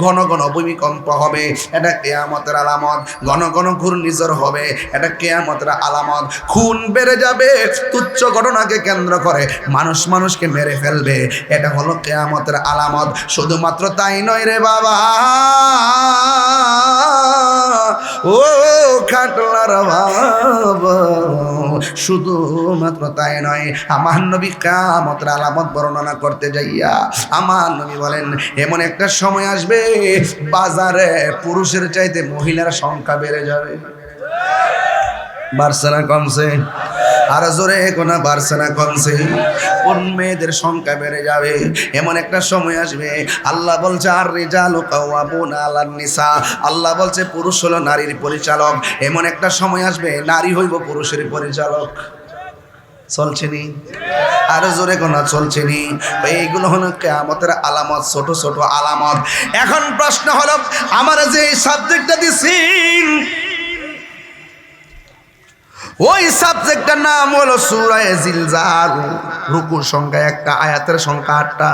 ঘন ঘন ভূমিকম্প হবে, এটা কিয়ামতের আলামত। ঘন ঘন ঘূর্ণিঝড় হবে, এটা কিয়ামতের আলামত। খুন বেড়ে যাবে, তুচ্ছ ঘটনাকে কেন্দ্র করে মানুষ মানুষকে মেরে ফেলবে, এটা হলো কিয়ামতের আলামত। শুধুমাত্র তাই নয় রে বাবা, ও খাটলার বাবা, শুধুমাত্র তাই নয়, আমার নবী কিয়ামতের আলামত বর্ণনা করতে যাইয়া আমার নবী বলেন এমন একটা সময় আসবে বাজারে পুরুষের চাইতে মহিলার সংখ্যা বেড়ে যাবে। বাড়ছে না কমছে? আর জোরে কোনা বাড়ছে না কমছে? কোন মেয়েদের সংখ্যা বেড়ে যাবে। এমন একটা সময় আসবে আল্লাহ বলছে আর রিজালু কাওয়ামুনা আলান নিসা, আল্লাহ বলছে পুরুষ হলো নারীর পরিচালক। এমন একটা সময় আসবে নারী হইব পুরুষের পরিচালক। চলছে নি? আর জোরে কোনা চলছে নি? এইগুলো হলো কিয়ামতের আলামত, ছোট ছোট আলামত। এখন প্রশ্ন হলো, আমার যে সাবজেক্টটা দিছি ওই সাবজেক্টটার নাম হলো সূরা জিলজাল। রুকুর সংখ্যা একটা, আয়াতের সংখ্যা 8টা।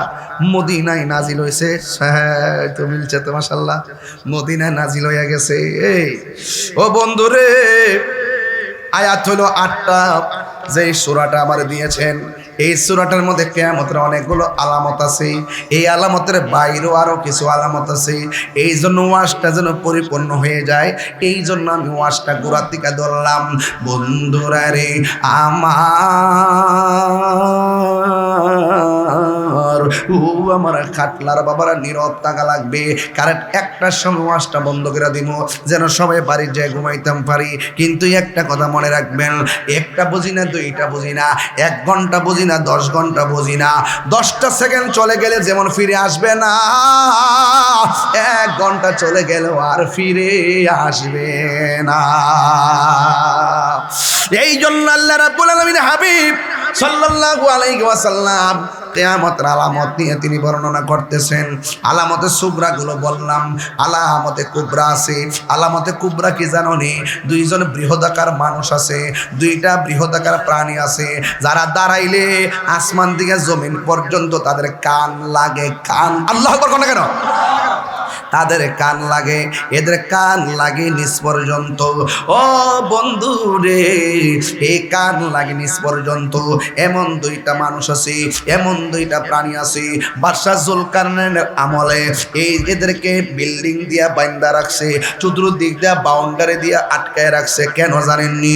মদিনায় নাজিল হয়েছে। হ্যাঁ, তো মিলছে তো মাশাআল্লাহ, মদিনায় নাজিল হয়ে গেছে। এই ও বন্ধুরে, আয়াত হলো 8টা। যে সূরাটা আমার দিয়েছেন, এই সূরাটার মধ্যে কিয়ামতের অনেকগুলো আলামত আছে। এই আলামতের বাইরেও আরো কিছু আলামত আছে। এই জন্য ওয়াজটা যেন পরিপূর্ণ হয়ে যায়, এই জন্য আমি ওয়াজটা গোড়ার দিকে ধরলাম। বন্ধুরা রে আমার, ও আমার খাটলার বাবারা, নীরব থাকা লাগবে। কারেক্ট 1টার সময় ওয়াজটা বন্ধ করে দিব, যেন সবাই বাড়ি যায় ঘুমাইতাম পারি। কিন্তু একটা কথা মনে রাখবেন, 1টা বুঝি না, 2টা বুঝি না, 1 ঘন্টা বুঝি না, 10 ঘন্টা বুঝি না। 10টা সেকেন্ড চলে গেলে যেমন ফিরে আসবে না, 1 ঘন্টা চলে গেলেও আর ফিরে আসবে না। এই জন্য আল্লাহ রাব্বুল আলামিন হাবিব সাল্লাল্লাহু আলাইহি ওয়াসাল্লাম কিয়ামতের আলামত নিয়ে তিনি বর্ণনা করতেছেন। আলামতে সুগরা গুলো বললাম, আলামতে কুবরা আছে। আলামতে কুবরা কি জানো নি? 2জন বৃহদাকার মানুষ আছে, 2টা বৃহদাকার প্রাণী আছে, যারা দাঁড়াইলে আসমান থেকে জমিন পর্যন্ত তাদের কান লাগে। কান, আল্লাহু আকবার কোন কেন? তাদের কান লাগে, এদের কান লাগে নিচ পর্যন্ত। ও বন্ধু রে, এই কান লাগে নিচ পর্যন্ত। এমন 2টা মানুষ আছে, এমন 2টা প্রাণী আছে। বাদশা জুলকারনাইনের আমলে এদেরকে বিল্ডিং দিয়া বাঁধা রাখছে, চতুর্দিক দিয়া বাউন্ডারি দিয়া আটকায় রাখছে। কেন জানেননি?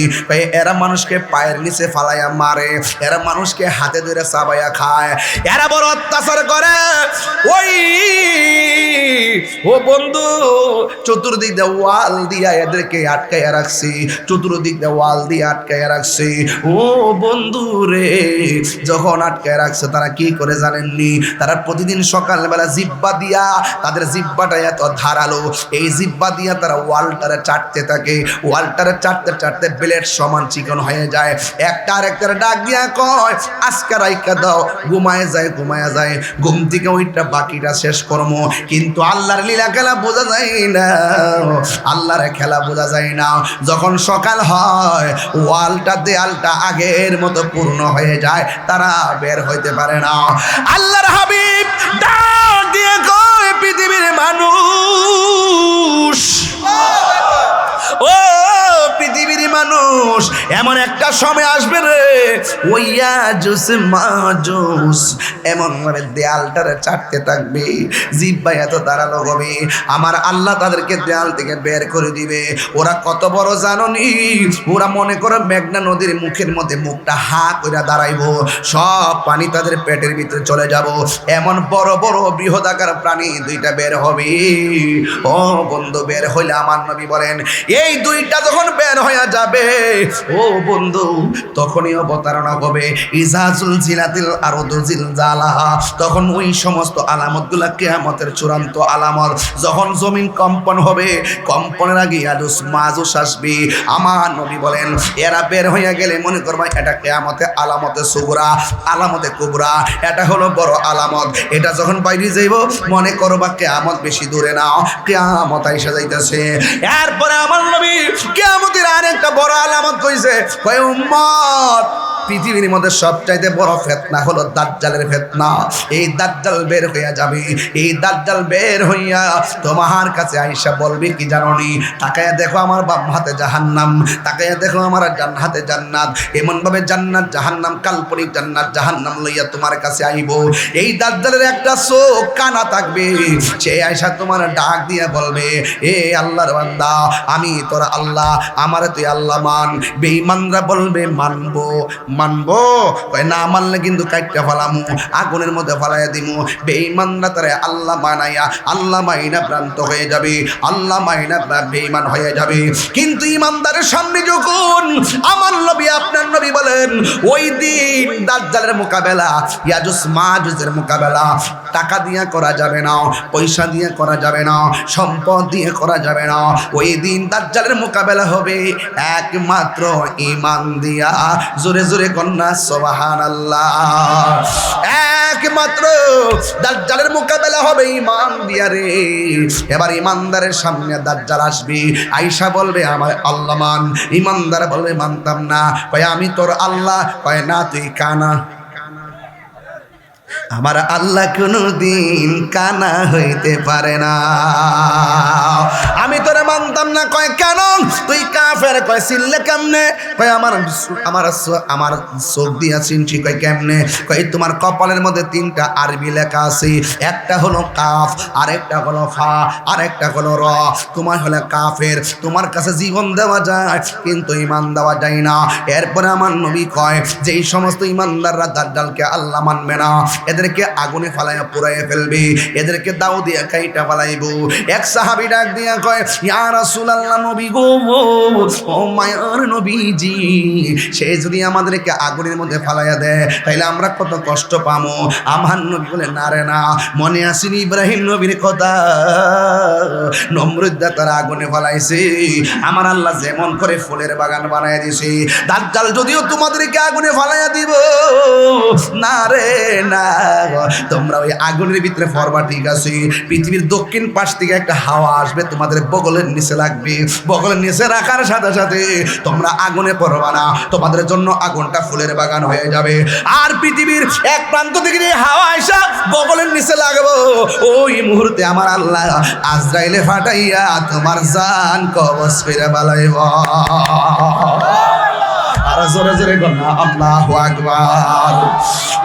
এরা মানুষকে পায়ের নিচে ফালাইয়া মারে, এরা মানুষকে হাতে ধরে চাবাইয়া খায়, এরা বড় অত্যাচার করে। ওই ও বন্ধু, চতুর্দিক দিয়ে ওয়াল দিয়া এদেরকে আটকাইয়া রাখছি, চতুর্দিক দিয়ে ওয়াল দিয়ে আটকাইয়া রাখছি। ও বন্ধু রে, যখন আটকায় রাখছে তারা কি করে জানেননি? তারা প্রতিদিন সকালবেলা জিব্বা দিয়া, তাদের জিব্বাটা এত ধারালো, এই জিব্বা দিয়া তারা ওয়ালটারে চাটতে থাকে। ওয়ালটারে চাটতে চাটতে ব্লেড সমান চিকন হয়ে যায়। একটা আরেকটারে ডাক দিয়া কয়, আজকে রাইকা দাও। ঘুমায় যায়, ঘুমায় যায়। ঘুম থেকে ওইটা বাকিটা শেষ কর্ম। কিন্তু আল্লাহর লীলা খেলা বোঝা যায় না, আল্লাহর খেলা বোঝা যায় না। যখন সকাল হয়, ওয়ালটা দেয়ালটা আগের মতো পূর্ণ হয়ে যায়, তারা বের হইতে পারে না। আল্লাহর হাবিব ডাক দিয়ে কয়, পৃথিবীর মানুষ, ও পৃথিবীর মানুষ, এমন একটা সময় আসবে রে, ওইয়া জুস মাজুস এমন ভাবে দেয়ালটারে চাটতে থাকবে, জিব্বা এত ধারালো হবে, আমার আল্লাহ তাদেরকে দেয়াল থেকে বের করে দিবে। ওরা কত বড় জাননি? ওরা মনে করে মেঘনা নদীর মুখের মধ্যে মুখটা হা করে দাঁড়াইবো, সব পানি তাদের পেটের ভিতরে চলে যাব। এমন বড় বড় বৃহদাকার প্রাণী 2টা বের হবে। ও বন্ধু, বের হইলে আমার নবী বলেন, এই 2টা যখন বের হয়ে যাবে, ও বন্ধু, তখনই অবতারণা হবে ইজাজুল জিলাতিল আরদু জিলজালাহা। তখন ওই সমস্ত আলামতগুলা কিয়ামতের চূড়ান্ত আলামত। যখন জমিন কম্পন হবে, কম্পনের আগে ইয়াজুজ মাজুজ আসবে। আমার নবী বলেন, এরা বের হয়ে গেলে মনে করবা এটা কিয়ামতে আলামতে সুগরা, আলামতে কুবরা, এটা হলো বড় আলামত। এটা যখন বাইরে যাইব, মনে করবা কিয়ামত বেশি দূরে না, কিয়ামত আইসা যাইতেছে। এরপরে আমার নবী কিয়ামতের আরেকটা বড় আলামত কইছে, কয় উম্মত, পৃথিবীর মধ্যে সবচাইতে বড় ফিতনা হলো দাজ্জালের ফিতনা। এই দাজ্জাল বের হইয়া যাবে, এই দাজ্জাল বের হইয়া তোমার কাছে আয়েশা বলবে কি জানোনি? তাকায়া দেখো আমার বাম হাতে জাহান্নাম, তাকায়া দেখো আমার ডান হাতে জান্নাত। এমন ভাবে জান্নাত জাহান্নাম, কাল্পনিক জান্নাত জাহান্নাম লইয়া তোমার কাছে আইব। এই দাজ্জালের একটা চোখ কানা থাকবে, সে আয়েশা তোমার ডাক দিয়া বলবে, এ আল্লাহর বান্দা, আমি তোর আল্লাহ, আমার তুই আল্লাহ মান। বেঈমানরা বলবে মানবো, মানবো, না মানলে কিন্তু কাইটটা ফালামু, আগুনের মধ্যে ফালাইয়া দিমু। বেঈমানরা তারে আল্লাহ মানাইয়া আল্লাহ মাইনা ভ্রান্ত হয়ে যাবে, আল্লাহ মাইনা বেঈমান হয়ে যাবে। কিন্তু ইমানদারের সামনে যখন আমার নবী, আপনার নবী বলেন, ওই দিন দাজ্জালের মোকাবেলা, ইয়াজুজ মাজুজের মোকাবেলা টাকা দিয়ে করা যাবে না, পয়সা দিয়ে করা যাবে না, সম্পদ দিয়ে করা যাবে না। ওই দিন দাজ্জালের মোকাবেলা হবে একমাত্র ঈমান দিয়া। জোরে জোরে জোরে কন্যা সুবহানাল্লাহ। একমাত্র দাজ্জালের মোকাবেলা হবে ঈমান দিয়া রে। এবার ঈমানদারের সামনে দাজ্জাল আসবে, আয়েশা বলবে আমার আল্লাহ মান, ঈমানদার বলবে মানতাম না। কয় আমি তোর আল্লাহ, কয় না তুই কানা। আমার আল্লাহ কোনদিন কানা হইতে পারে না, আমি তোরে মানতাম না। কয় কেন? তুই কাফের। কয় চিনলে কেমনে? কয় আমার চোখ দিয়া চিনছি। কয় কেমনে? কয় তোমার কপালের মধ্যে 3টা আরবি লেখা আছে, একটা হলো কাফ, আরেকটা হলো ফা, আরেকটা হলো র। তোমার হলো কাফের, তোমার কাছে জীবন দেওয়া যায় কিন্তু ঈমান দেওয়া যায় না। এরপরে আমার নবী কয় যে এই সমস্ত ঈমানদাররা দাজ্জালকে আল্লাহ মানবে না, এদেরকে আগুনে ফালাইয়া পুড়াইয়া ফেলবে, এদেরকে দাও দিয়া কাইটা ফালাইবো। এক সাহাবী ডাক দিয়া কয় ইয়া রাসূলুল্লাহ, নবী গো, ও মায়ার নবীজি, সে যদি আমাদেরকে আগুনের মধ্যে ফালাইয়া দেয় তাইলে আমরা কত কষ্ট পাবো। আমার নবী বলে না রে না, মনে আসেনি ইব্রাহিম নবীর কথা, নমরুদ তার আগুনে ফালাইছে, আমার আল্লাহ যেমন করে ফুলের বাগান বানাইয়া দিছে, দাজ্জাল যদিও তোমাদেরকে আগুনে ফালাইয়া দিব না রে না, তোমরা ওই আগুনের ভিতরে ফরবা ঠিক আছে। পৃথিবীর দক্ষিণ পাশ থেকে একটা হাওয়া আসবে, তোমাদের বগলের নিচে লাগবে, বগলের নিচে রাখার সাথে সাথে তোমরা আগুনে পড়বা না, তোমাদের জন্য আগুনটা ফুলের বাগান হয়ে যাবে। আর পৃথিবীর এক প্রান্ত থেকে যে হাওয়া আইসা বগলের নিচে লাগবো, ওই মুহূর্তে আমার আল্লাহ আজরাইলে ফাটাইয়া তোমার জান কবজ ফিরে বালাইব। আর জোরে জোরে গন্না আল্লাহু আকবার।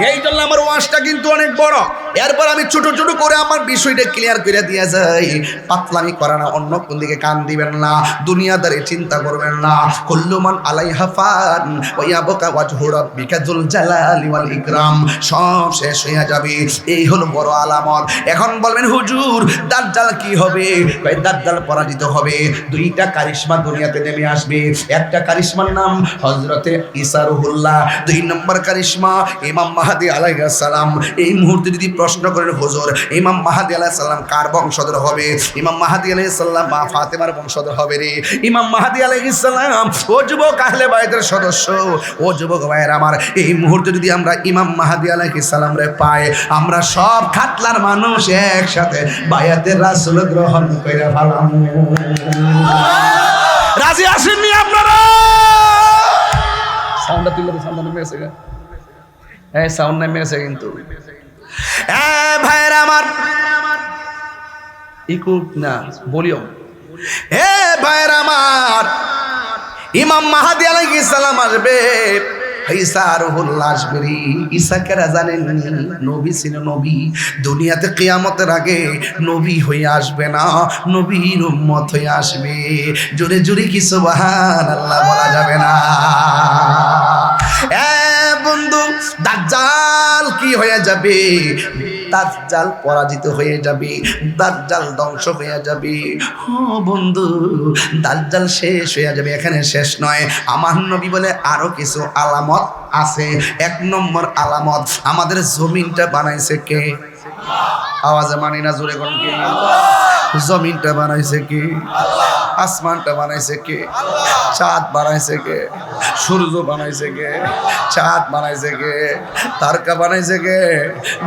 এই জন্য আমার ওয়াজটা কিন্তু অনেক বড়। এরপর আমি ছোট ছোট করে আমার বিষয়টা ক্লিয়ার করে দিয়ে যাই। পাতলামি করে না, অন্য কোন দিকে কান দিবেন না, দুনিয়াদারি চিন্তা করবেন না। কুল্লু মান আলাইহা ফান ওয়া ইয়াবকা ওয়াজহু রাব্বিকা যুল জালালি ওয়াল ইকরাম, সব শেষ হয়ে যাবে। এই হলো বড় আলামত। এখন বলবেন হুজুর দাজ্জাল কি হবে? ভাই দাজ্জাল পরাজিত হবে। 2টা কারিশমা দুনিয়াতে নেমে আসবে। একটা কারিশমার নাম হযরতে ঈসা রুহুল্লাহ, 2 নম্বর কারিশমা ইমাম মাহদী আলাইহিস সালাম। এই মুহূর্তে যদি প্রশ্ন করেন হুজুর ইমাম মাহদী আলাইহিস সালাম কার বংশধর হবে? ইমাম মাহদী আলাইহিস সালাম মা ফাতেমার বংশধর হবে রে। ইমাম মাহদী আলাইহিস সালাম ও যুবক আহলে বাইতের সদস্য, ও যুবক ভাইয়ের আমার, এই মুহূর্তে যদি আমরা ইমাম মাহদী আলাইহিস সালাম রে পাই, আমরা সব খাতলার মানুষ একসাথে বায়াতের রাসূল গ্রহণ কইরা ফেলাম। রাজি আসেননি আপনারা? সাউন্ডটা তুলে দে, সাউন্ড নেমে গেছে, হ্যাঁ সাউন্ড নেমে গেছে কিন্তু। ভাইয়ের আমার ইকুক না বলিও, হে ভাইয়ের আমার, ইমাম মাহদী আলাইহিস সালাম আসবে, ঈসা রুহুল্লাহ আসবে। ঈসা কেরা জানেন? নবী ছিল, নবী। দুনিয়াতে কিয়ামতের আগে নবী হয়ে আসবে না, নবীর উম্মত হয়ে আসবে। জোরে জোরে কি সুবহানাল্লাহ বলা যাবে না? বন্ধু দাজ্জাল কি হয়ে যাবে? দাজ্জাল পরাজিত হয়ে যাবে, দাজ্জাল ধ্বংস হয়ে যাবে। ও বন্ধু দাজ্জাল শেষ হয়ে যাবে। এখানে শেষ নয়, আমার নবী বলে আরো কিছু আলামত আছে। 1 নম্বর আলামত, আমাদের জমিনটা বানাইছে কে? আওয়াজে মানি না, জোরে কোন কে? জমিনটা বানাইছে কে? আসমানটা বানাইছে কে? চাঁদ বানাইছে কে? সূর্য বানাইছে কে? চাঁদ বানাইছে কে? তারকা বানাইছে কে?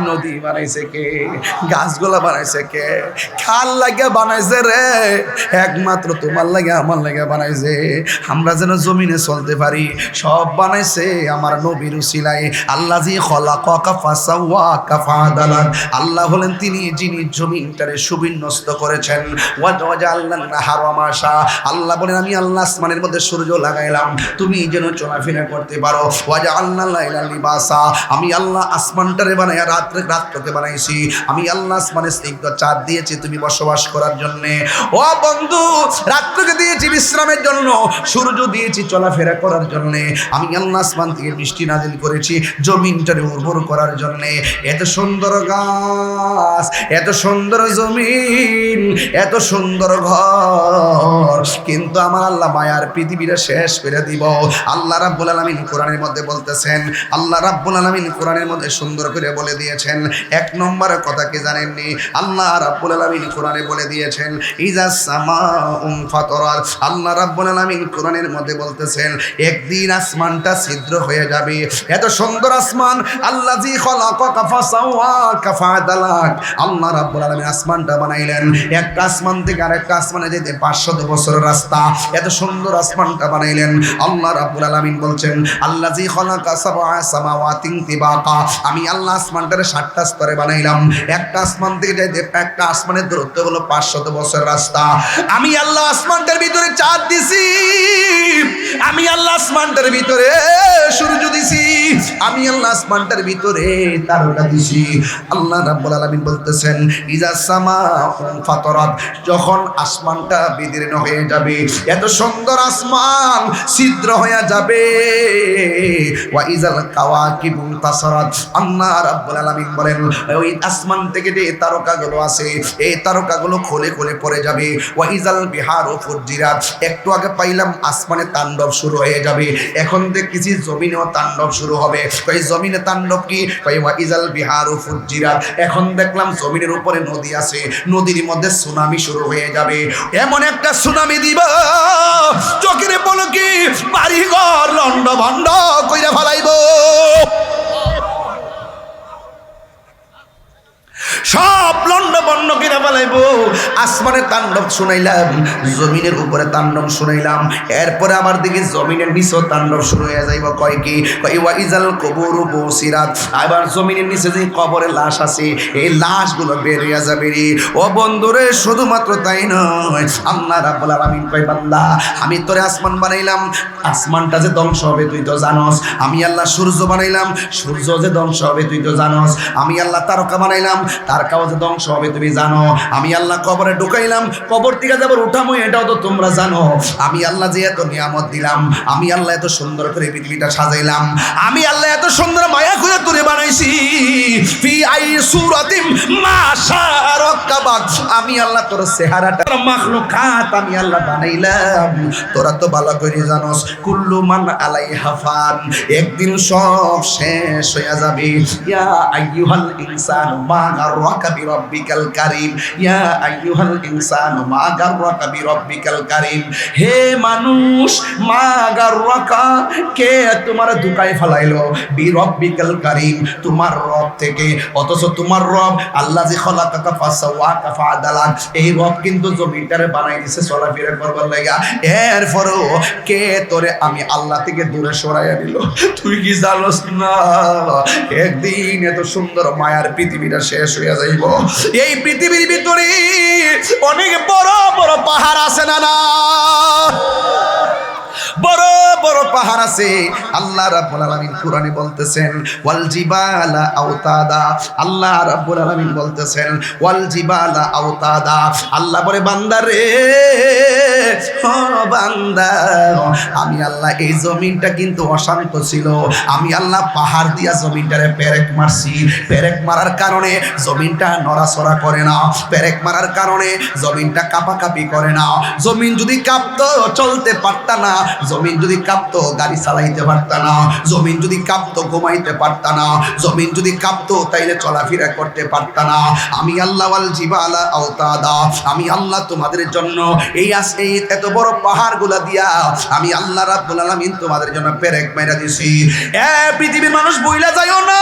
নদী বানাইছে কে? গাছগুলা বানাইছে কে? খাল লাগিয়া বানাইছে রে, একমাত্র তোমার লাগে আমার লাগে বানাইছে। আমরা যেন জমিনে চলতে পারি, সব বানাইছে আমার নবীর উসিলায়। আল্লাযী খলাকাকা ফাসাওয়াকা ফাআদালাক, আল্লাহ হলেন তিনি যিনি জমিনটারে সুবিন্যস্ত করেছেন। ওয়াজআলনান নাহারা মাশা, আল্লাহ বলেন আমি আল্লাহ আসমানের মধ্যে সূর্য লাগাইলাম তুমি যেন চলাফেরা করতে পারো। ওয়াজআলনাল লাইলা লিবাসা, আমি আল্লাহ আসমানটারে বানাইয়া রাত্রকে বানাইছি। আমি আল্লাহ আসমানে স্নিগ্ধ চাঁদ দিয়েছি তুমি বসবাস করার জন্য। ও বন্ধু, রাত্রকে দিয়েছি বিশ্রামের জন্য, সূর্য দিয়েছি চলাফেরা করার জন্য। আমি আল্লাহ আসমান থেকে বৃষ্টি নাজিল করেছি জমিনটারে উর্বর করার জন্য। এত সুন্দর গাছ, এত সুন্দর জমিন, এত সুন্দর ঘর, সুন্দর, কিন্তু আমার আল্লাহ মায়ার পৃথিবীটা শেষ করে দিব। আল্লাহ রাব্বুল আলামিন কোরআনের মধ্যে বলতেছেন, আল্লাহ রাব্বুল আলামিন কোরআনের মধ্যে সুন্দর করে বলে দিয়েছেন। এক নম্বর কথা কি জানেননি? আল্লাহ রাব্বুল আলামিন কোরআনে বলে দিয়েছেন ইজা সামাউন ফাতরাত। আল্লাহ রাব্বুল আলামিন কোরআনের মধ্যে বলতেছেন একদিন আসমানটা ছিদ্র হয়ে যাবে। এত সুন্দর আসমান, আল্লাযী খালাকাকা ফাসাওয়াকা ফাআদালাক। আল্লাহ রাব্বুল আলামিন আসমানটা বানাইলেন, একটা আসমান থেকে আরেকটা আসমানে যেতে 500 বছরের রাস্তা। এত সুন্দর আসমানটা বানাইলেন। আল্লাহ রাব্বুল আলামিন বলছেন আল্লাযী খালাকা সাবআ সামাওয়াতিন তিবাকা। আমি আল্লাহ আসমানটারে 7টা স্তরে বানাইলাম। একটা আসমান থেকে যেতে একটা আসমানের দূরত্ব হলো 500 বছরের রাস্তা। আমি আল্লাহ আসমানটার ভিতরে চাঁদ দিছি, আমি আল্লাহ আসমানটার ভিতরে সূর্য দিছি, আমি আল্লাহ আসমানটার ভিতরে তারকা দিছি। আল্লাহ রাব্বুল আলামিন বলতেছেন ইজা সামাউন ফাতরাত, যখন আসমানটা বিদীর্ণ হয়ে যাবে, এত সুন্দর আসমান ছিদ্র হয়ে যাবে। ওয়া ইজাল কাওয়াকিবু তাসারাত। আল্লাহ রাব্বুল আলামিন বলেন ওই আসমান থেকে যে তারকাগুলো আছে, এই তারকাগুলো খোলে খোলে পড়ে যাবে। ওয়া ইজাল বিহারু ফুজ্জিরাত। একটু আগে পাইলাম আসমানে তাণ্ডব শুরু হয়ে যাবে, এখন দেখতেছি জমিনেও তাণ্ডব শুরু হবে। কই জমিনে তাণ্ডব কি? কই ওয়া ইজাল বিহারু ফুজ্জিরাত। এখন দেখলাম জমিনের উপরে নদী আছে, নদীর মধ্যে সুনামি শুরু হয়ে যাবে। এমন একটা সুনামি দিব চোখের পলকে বাড়ি ঘর লন্ড ভন্ড কইরা ফেলাইব। সব লন্ড বন্ড কিনা ফেলাইবো। আসমানের তাণ্ডব শুনাইলাম, জমিনের উপরে তাণ্ডব শুনাইলাম, এরপরে আমার দিকে জমিনের নিচেও তাণ্ডব শুরু হয়ে যাইব। কয় কি? কয় ওয়া ইজাল কবুরু বুসিরাত। আবার জমিনের নিচে যে কবরের লাশ আছে, এই লাশগুলো বের হয়ে যাবে রে। ও বন্ধুরে, শুধুমাত্র তাই নয়, আল্লাহ রাব্বুল আলামিন কয় বান্দা আমি তোরে আসমান বানাইলাম, আসমানটা যে ধ্বংস হবে তুই তো জানোস। আমি আল্লাহ সূর্য বানাইলাম, সূর্য যে ধ্বংস হবে তুই তো জানোস। আমি আল্লাহ তারকা বানাইলাম, তারকাও যে ধ্বংস হবে তুমি জানো। আমি আল্লাহ কবরে ঢুকাইলাম, কবর থেকে যাবার উঠামো এটাও তো তোমরা জানো। আমি আল্লাহ যে এত নিয়ামত দিলাম, আমি আল্লাহ এত সুন্দর করে পৃথিবীটা সাজাইলাম, আমি আল্লাহ এত সুন্দর মায়া করে তোরে বানাইছি। ফি আই সূরাতিম মা শারাকাবাক। আমি আল্লাহ তোর চেহারাটা মাখলুকাত আমি আল্লাহ বানাইলাম। তোরা তো ভালো করে জানোস কুল্লু মান আলাইহা ফান, একদিন সব শেষ হয়ে যাবে। ইয়া আইয়ুহাল ইনসানু মা গাররাকা বিরাব্বিকাল কারীম, ইয়া আইয়ুহাল ইনসানু মা গাররাকা বিরাব্বিকাল কারীম। হে মানুষ, মা গাররাকা, কে তোমার ধোঁকায় ফেলাইলো? বিরাব্বিকাল কারীম, তোমার রব থেকে। অথচ তোমার রব আল্লাহ যে খলাকাকা ফাসাওয়াকা ফাআদালাক, এই রব কিন্তু জমিনটারে বানাই দিছে চলাফেরা করবার লাগা। এরপরও কে তোরে আমি আল্লাহ থেকে দূরে সরাইয়া দিল? তুই কি জানোস না একদিন এত সুন্দর মায়ার পৃথিবীটা শেষ হয়ে যাইব। এই পৃথিবীর ভিতরে অনেক বড় বড় পাহাড় আছে না না, বড় বড় পাহাড় আছে। আল্লাহ রাব্বুল আলামিন কোরআনে বলতেছেন ওয়াল জিবালা আওতাদা। আল্লাহ রাব্বুল আলামিন বলতেছেন ওয়াল জিবালা আওতাদা। আল্লাহ বলে বান্দা রে, ও বান্দা, আমি আল্লাহ এই জমিনটা কিন্তু অশান্ত ছিল, আমি আল্লাহ পাহাড় দিয়া জমিনটারে পেরেক মারছি। পেরেক মারার কারণে জমিনটা নড়াচড়া করে না, পেরেক মারার কারণে জমিনটা কাঁপাকাঁপি করে না। জমিন যদি কাঁপতো চলতে পারতা না, জমিন যদি কাঁপতো গাড়ি চালাইতে পারত না, জমিন যদি কাঁপতো ঘুমাইতে পারত না, জমিন যদি কাঁপতো তাইলে চলাফেরা করতে পারত না। আমি আল্লাহ ওয়াল জিবালা আওতাদা, আমি আল্লাহ তোমাদের জন্য এই এত বড় পাহাড়গুলা দিয়া আমি আল্লাহ রাব্বুল আলামিন তোমাদের জন্য পেরেক মাইরা দিছি। এ পৃথিবীর মানুষ বইলা যায়ও না,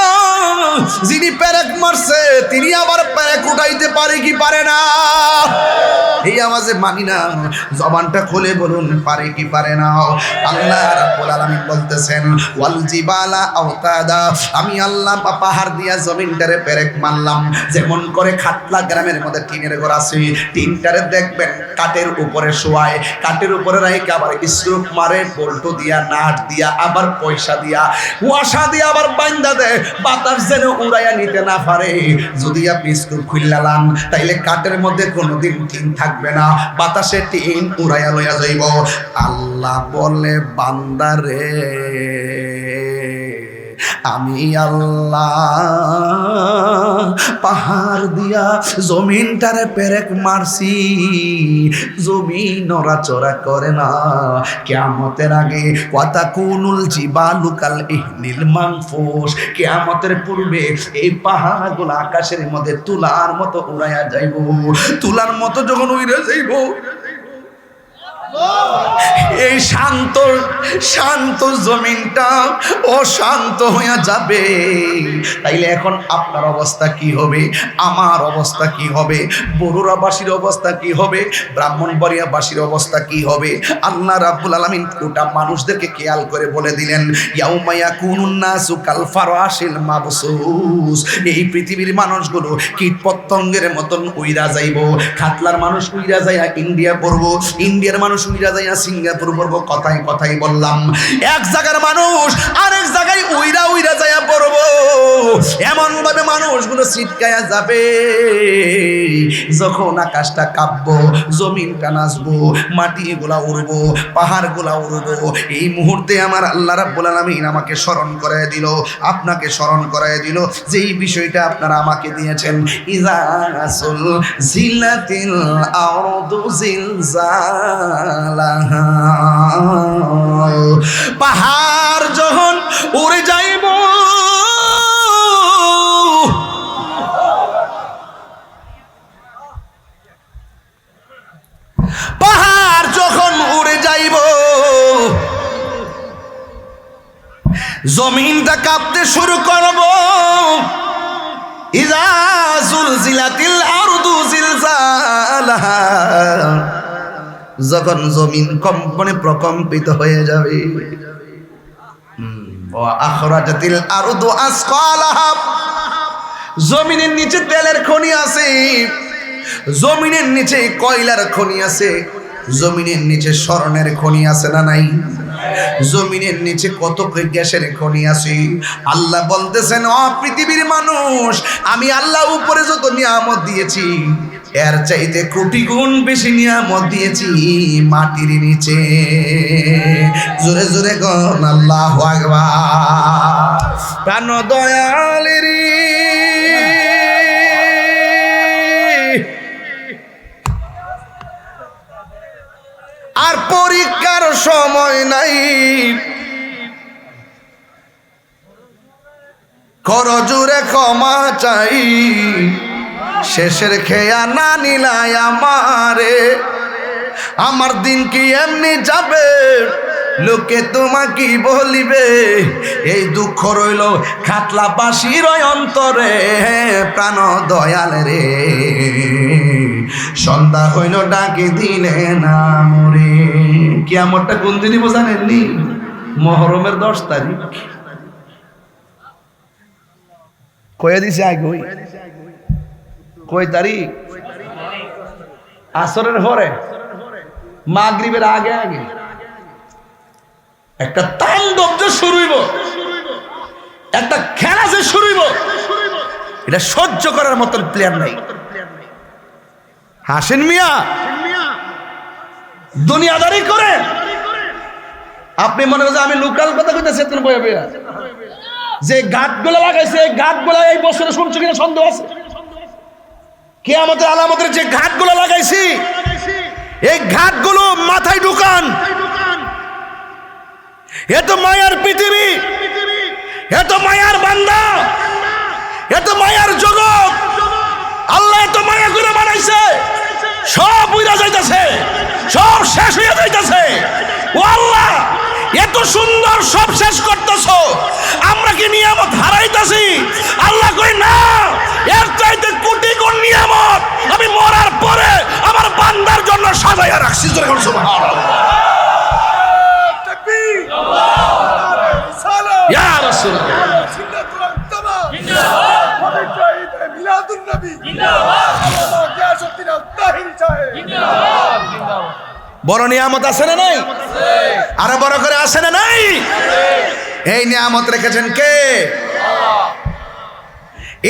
যিনি পেরেক মারছে তিনি আবার পেরেক উঠাইতে পারে কি পারে না? এই আওয়াজে মানি না, জবানটা খুলে বলুন পারে কি পারে না? আল্লাহ রাব্বুল আলামিন বলতেছেন ওয়াল জিবালা আওতাদা, আমি আল্লাহ পাহাড় দিয়া জমিনটারে পেরেক মারলাম। যেমন করে খাটলা গ্রামের মধ্যে টিনের ঘর আছে, টিনটারে দেখবেন কাঠের উপরে শোয়ায়, কাঠের উপরে রাইকে আবার স্ক্রু মারে, বল্টু দিয়া, নাট দিয়া, আবার পয়সা দিয়া, ওয়াসা দিয়া আবার বাইন্দা দেয়, বাতাস যেন উড়াইয়া নিতে না পারে। যদি আপনি স্ক্রু খুললা লান তাইলে কাঠের মধ্যে কোনোদিন টিন থাকবে না, বাতাসে টিন উড়াইয়া লইয়া যাইব। আল্লাহ বলে বান্দারে আমি আল্লাহ পাহাড় দিয়া জমিনটারে পেরেক মারছি, জমিন নড়াচড়া করে না। কিয়ামতের আগে ওয়াতাকুনুল জিবালু কাল ইহনিল মানফুস, কিয়ামতের পূর্বে এই পাহাড়গুলো আকাশের মধ্যে তুলার মতো উড়াইয়া যাইব। তুলার মতো যখন উড়ে যাইব, এই শান্ত শান্ত জমিনটা অশান্ত হয়ে যাবে। তাইলে এখন আপনার অবস্থা কি হবে, আমার অবস্থা কি হবে, বরুড়াবাসীর অবস্থা কি হবে, ব্রাহ্মণবাড়িয়াবাসীর অবস্থা কি হবে? আল্লাহ রাব্বুল আলামিন গোটা মানুষদেরকে খেয়াল করে বলে দিলেন, ইয়াউমা ইয়াকুনুন নাসু কাল ফারাশিল মাবসুস। এই পৃথিবীর মানুষগুলো কীট পতঙ্গের মতন উইরা যাইব। খাতলার মানুষ উইরা যাইয়া ইন্ডিয়া পড়বো, ইন্ডিয়ার মানুষ উইরা যাইয়া সিঙ্গাপুর পড়বো। কথাই কথাই বললাম, এক জায়গার মানুষ আরেক জায়গায় উইরা উইরা যাইয়া পড়বো। এমন ভাবে মানুষগুলো ছিটকায়া যাবে, যখন আকাশটা কাঁপবো, জমিনটা নাচবো, মাটিগুলা উড়বো, পাহাড়গুলা উড়বো। এই মুহূর্তে আমার আল্লাহ রাব্বুল আলামিন আমাকে স্মরণ করায় দিল, আপনাকে স্মরণ করায় দিল যে এই বিষয়টা আপনারা আমাকে দিয়েছেন। ইযা জিলাতিল আরদু জিলজালাহা, পাহাড় যখন উড়ে যাইব, পাহাড় যখন উড়ে যাইব, জমিনটা কাঁপতে শুরু করব। ইযা জুলজিলাতিল আরদু জিলজালাহা, যখন জমিন কম্পনে প্রকম্পিত হয়ে যাবে। ওয়া আখরাজাতিল আরদু আসকালাহা, জমিনের নিচে তেলের খনি আছে, জমিনের নিচে কয়লার খনি আছে, জমিনের নিচে স্বর্ণের খনি আছে না নাই? জমিনের নিচে কত গ্যাসের খনি আছে। আল্লাহ বলতেছেন, ও পৃথিবীর মানুষ, আমি আল্লাহ উপরে যত নিয়ামত দিয়েছি, এর চাইতে কোটি গুণ বেশি নিয়ামত দিয়েছি মাটির নিচে। জোরে জোরে গণ আল্লাহু আকবার। প্রাণ দয়ালের আর পরীক্ষার সময় নাই, করজুরে ক্ষমা চাই, শেষের খেয়া না নিলাই আমারে। আমার দিন কি এমনি যাবে, লোকে তোমাকে বলিবে, এই দুঃখ রইল খাতলাবাসীর অন্তরে। প্রাণ দয়াল রে, সন্ধ্যা হইল ডাকে দিলে না মরে। কিয়ামতটা কোন দিনই বোঝানেননি? মহরমের 10 তারিখ। কয়ে দিছে আগে, কয় তারিখ? আসরের পরে, মাগরিবের আগে আগে একটা তাণ্ডব যে শুরু হইব, একটা খেলা যে শুরু হইব, এটা সহ্য করার মতন প্ল্যান নাই। হাসেন মিয়া, দুনিয়াদারি করে আপনি মনে করেন আমি লোকাল কথা কইতেছি, যে গাছগুলো লাগাইছে, এই গাছগুলো এই বছরে শুনছো কিনা সন্দেহ আছে। কিয়ামতের আলামতের যে ঘাটগুলো লাগাইছি, এই ঘাটগুলো মাথায় ঢুকান। এত মায়ার পৃথিবী, এত মায়ার বান্দা, এত মায়ার জগৎ, আল্লাহ এত মায়া করে বানাইছে, সব উইরা যাইতেছে, সব শেষ হয়ে যাইতেছে। ও আল্লাহ, এত সুন্দর সব শেষ করতেছ, আমরা কি নিয়ামত হারাইতেছি? আল্লাহ কই না, এর চাইতে কোটি গুণ নিয়ামত আমি মরার পরে আমার বান্দার জন্য সাজাইয়া রাখছি। সুবহানাল্লাহ, তাকবীর, সালাম ইয়া রাসূলুল্লাহ, মিলাদুন নবী জিন্দাবাদ, গিয়াসউদ্দিন আল-তাহিরি সাহেব জিন্দাবাদ, জিন্দাবাদ। বড় নিয়ামত আছে না নাই? আরো বড় করে আছে না নাই? এই নিয়ামত রেখেছেন কে?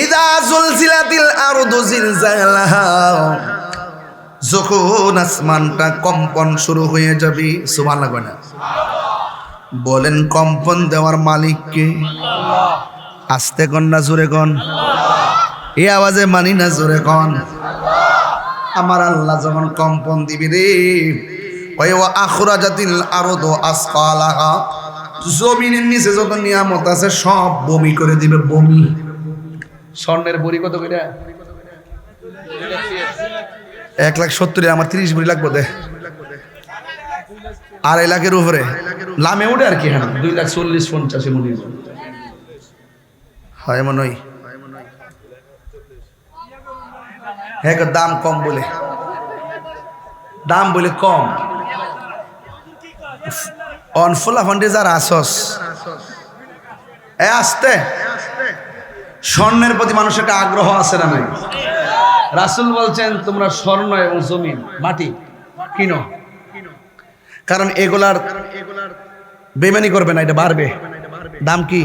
ইযা জুলজিলাতিল আরদু জিলজালাহা, যখন আসমানটা কম্পন শুরু হয়ে যাবে। সুবহানাল্লাহ। বলেন কম্পন দেওয়ার মালিককে? আস্তে কন না জোরে কন? এই আওয়াজে মানি না জোরে কন? আমার আল্লাহ যখন কম্পন দিবি রে, ওই আখরাজাতিল আরদু আসকালাহা, জমিনের নিচে যত নিয়ামত আছে সব বমি করে দিবে, বমি। স্বর্ণের বড়ি কত করে? 1,70,000। আমার 30 বড়ি লাগবে দে। 2.5 লাখের উপরে লামে উঠে আর কি। হ্যাঁ 2,40,50 মনে হয় মনে হয়। হ্যাঁ দাম কম বলে, দাম বলে কম। অনফুলা ফান্ডে যারা আসস আসতে স্বর্ণের প্রতি মানুষের একটা আগ্রহ আছে না নাই? রাসূল বলছেন তোমরা স্বর্ণ এবং জমিন মাটি কিনো, কারণ এগুলার বেমানি করবে না, এটা বাড়বে। দাম কি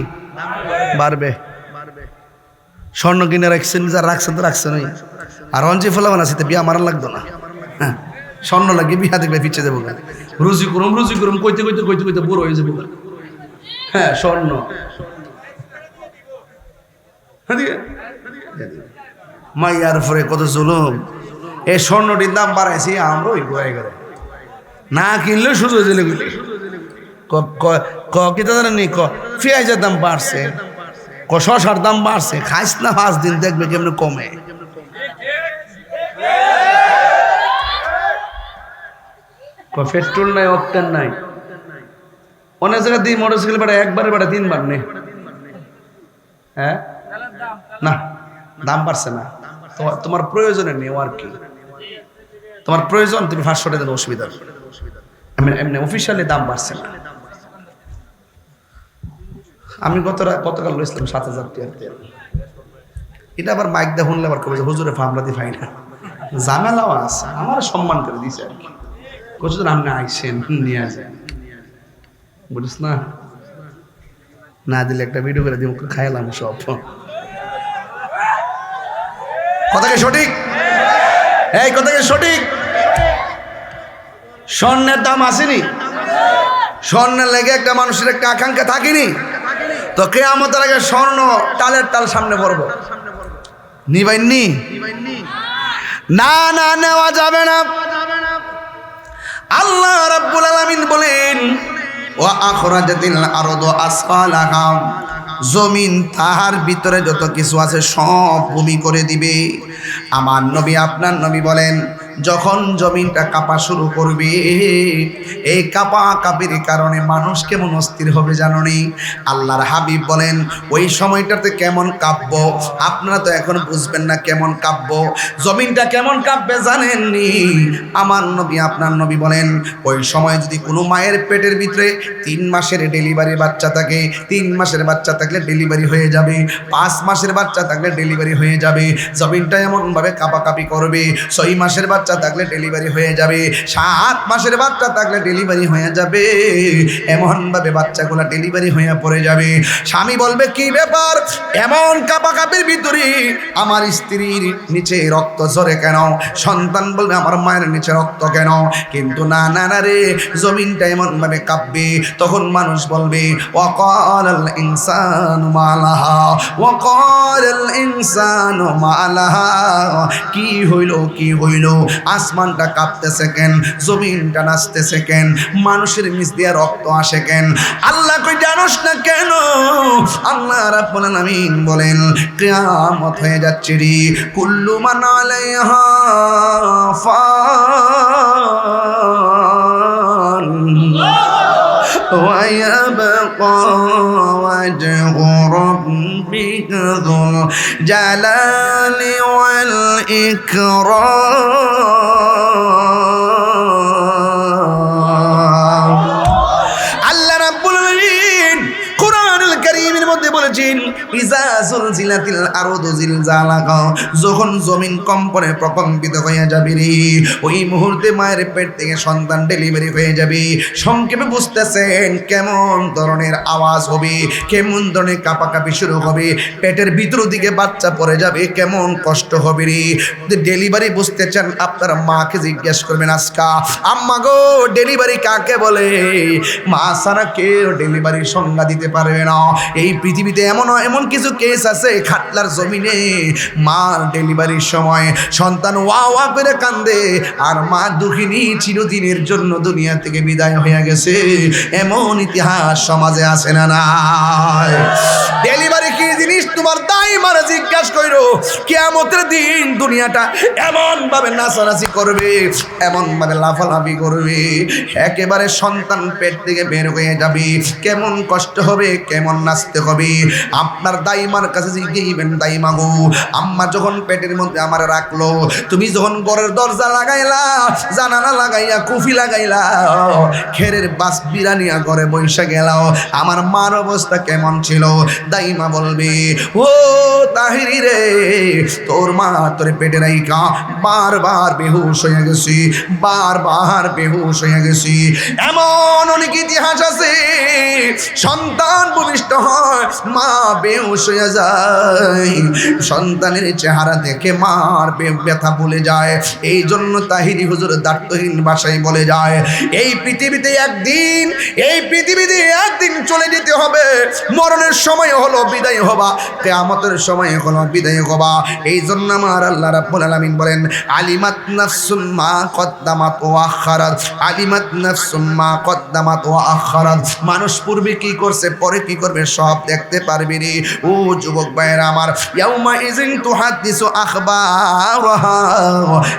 বাড়বে? স্বর্ণ কিনে রাখছেন, যারা রাখছেন তো রাখছেন। আর অঞ্চি ফলাবান আছে বিয়া মারা লাগতো না, হ্যাঁ স্বর্ণ লাগে বিয়া দেখবে পিছিয়ে যাবো। রুজি করুম কইতে কইতে কইতে কইতে বুড়ো হয়ে যাবো। হ্যাঁ স্বর্ণ মাইয়ার পরে কত জুলুম। এই স্বর্ণটির দাম বাড়াইছি আমরা ওই গোয়াই করে না কিনলেও শুধু দিলে গুলি কিতা জানেননি? পেঁয়াজের দাম বাড়ছে, শশার দাম বাড়ছে। খাইস না 5 দিন দেখবে কেমন কমে। পেট্রোল নাই, অক্টেন নাই। অনেক জায়গায় দিই মোটরসাইকেল ভাড়া একবারে ভাড়া 3 বার নেই। হ্যাঁ না দাম বাড়ছে না, তোমার প্রয়োজনে নেই আর কি। তোমার প্রয়োজন তুমি 500 টাকা দেন, অসুবিধা এমনি অফিসিয়ালি দাম বাড়ছে না। আমি গতকাল লইছিলাম 7,000 টাকা। এটা আবার মাইক দিয়ে শুনলে আবার কবে যে হুজুরে ফামলাতি ফাই না, ঝামেলাও আছে। আমার সম্মান করে দিছে আর কি। কোথাও আপনি আইসেন নিয়ে আসেন, বুঝিস না? না দিলে একটা ভিডিও করে দিব, খাইলাম সব। কথা কি সঠিক? এই কথা কি সঠিক? স্বর্ণের দাম আসেনি? স্বর্ণের লেগে একটা মানুষের একটা আকাঙ্ক্ষা থাকেনি? তো কিয়ামতের আগে স্বর্ণ টালের টাল সামনে পড়বো, নিবাইননি? না না নেওয়া যাবে না। আল্লাহ রাব্বুল আলামিন বলেন ওয়া আখরাজাতিল আরদু আসফালাহা, জমিন তাহার ভিতরে যত কিছু আছে সব ভূমি করে দিবে। আমার নবী আপনার নবী বলেন যখন জমিনটা কাঁপা শুরু করবে, এই কাঁপা কাঁপির কারণে মানুষ কেমন অস্থির হবে জানোনি? আল্লাহর হাবিব বলেন ওই সময়টাতে কেমন কাঁপবো আপনারা তো এখন বুঝবেন না কেমন কাঁপবো। জমিনটা কেমন কাঁপবে জানেননি? আমার নবী আপনার নবী বলেন ওই সময় যদি কোনো মায়ের পেটের ভিতরে 3 মাসের ডেলিভারি বাচ্চা থাকে, 3 মাসের বাচ্চা থাকলে ডেলিভারি হয়ে যাবে, 5 মাসের বাচ্চা থাকলে ডেলিভারি হয়ে যাবে। জমিনটা এমনভাবে কাঁপাকাঁপি করবে, 6 মাসের বাচ্চা থাকলে ডেলিভারি হয়ে যাবে, 7 মাসের বাচ্চা থাকলে ডেলিভারি হয়ে যাবে। এমনভাবে বাচ্চাগুলো ডেলিভারি হয়ে পড়ে যাবে। স্বামী বলবে কি ব্যাপার, এমন কাঁপাকাঁপির ভিতরে আমার স্ত্রীর নিচে রক্ত ঝরে কেন? সন্তান বলবে আমার মায়ের নিচে রক্ত কেন? কিন্তু না না না রে, জমিনটা এমনভাবে কাঁপবে। তখন মানুষ বলবে ওয়াকালাল ইনসানু মালাহা, ওয়াকালাল ইনসানু মালাহা, কি হইল কি হইল? আসমানটা কাঁপতেছে কেন? জমিনটা নাচতেছে কেন? মানুষের নিচ দিয়ে রক্ত আসে কেন? আল্লাহ কই জানোস না কেন? আল্লাহ রাব্বুল আলামিন বলেন কিয়ামত হয়ে যাচ্ছে রে, কুল্লু মান আলাইহা ফান ওয়া ইয়াবকা ওয়াজহু রাব্বিকা যুল জালালি ওয়াল ইকরাম। আল্লাহ রাব্বুল আলামিন কোরআনুল কারীমের মধ্যে বলেছেন ইজা জুলজিলাতিল আরদু জিলজালাহা, যখন জমিন কম্পনে প্রকম্পিত হয়ে যাবে রে, ওই মুহূর্তে মায়ের পেট থেকে সন্তান ডেলিভারি হয়ে যাবে। সংক্ষেপে বুঝতেছেন কেমন ধরনের আওয়াজ হবে, কেমন ধরনের কাঁপাকাঁপি শুরু হবে, পেটের ভিতর দিকে বাচ্চা পড়ে যাবে, কেমন কষ্ট হবে রে। ডেলিভারি বুঝতে চান আপনার মাকে জিজ্ঞেস করবেন, আজকা আম্মা গো ডেলিভারি কাকে বলে? মা ছাড়া কেউ ডেলিভারির সংজ্ঞা দিতে পারবে না। এই পৃথিবীতে এমন কিছু কেস আছে, খাটলার জমিনে মা ডেলিভারির সময় সন্তান ওয়া ওয়া করে কান্দে, আর মা দুঃখিনী চিরদিনের জন্য দুনিয়া থেকে বিদায় হয়ে গেছে। এমন ইতিহাস সমাজে আছে না নাই? ডেলিভারি কি জিনিস তোমার দাই মারা জিজ্ঞাসা করো। কিয়ামতের দিন দুনিয়াটা এমন ভাবে নাচানাচি করবে, এমন ভাবে লাফালাফি করবে, একেবারে সন্তান পেট থেকে বের হয়ে যাবে। কেমন কষ্ট হবে, কেমন নাচতে হবে। আপনার দাইমার কাছে জিজ্ঞাসবেন, দাইমা গো আম্মা যখন পেটের মধ্যে আমার রাখলো, তুমি যখন ঘরের দরজা লাগাইলা, জানালা লাগাইয়া, কুফি লাগাইলা, খেরের বাস বিরানিয়া ঘরে বৈশা গেলাও, আমার মার অবস্থা কেমন ছিল? দাইমা বলবে, ও তাহিরি রে, তোর মা তোর পেটে রাইকা বারবার বেহুশ হয়ে গেছি, বারবার বেহুশ হয়ে গেছি। এমন অনেক ইতিহাস আছে, সন্তান ভূমিষ্ঠ হয়, মা বেহুশ হয়ে যায়, সন্তানের চেহারা দেখে মার ব্যথা ভুলে যায়। এই জন্য তাহিরি হুজুর দায়িত্বহীন ভাষায় বলে যায়, এই পৃথিবীতে একদিন চলে যেতে হবে। মরণের সময় হলো বিদায় হবা, কিয়ামতের সময় হলো বিদায় হবা। এই জন্য আমার আল্লাহ রাব্বুল আলামিন বলেন, আলিমাত নাফসুম মা কদ্দামাত ওয়া আখারাত, আলিমাত নাফসুম মা কদ্দামাত ওয়া আখারাত। মানুষ পূর্বে কি করছে, পরে কি করবে সব দেখতে পারবি রে। ও যুবক ভাইরা আমার, ইয়াউমা ইযিন তুহাদ্দিসু আখবারাহা,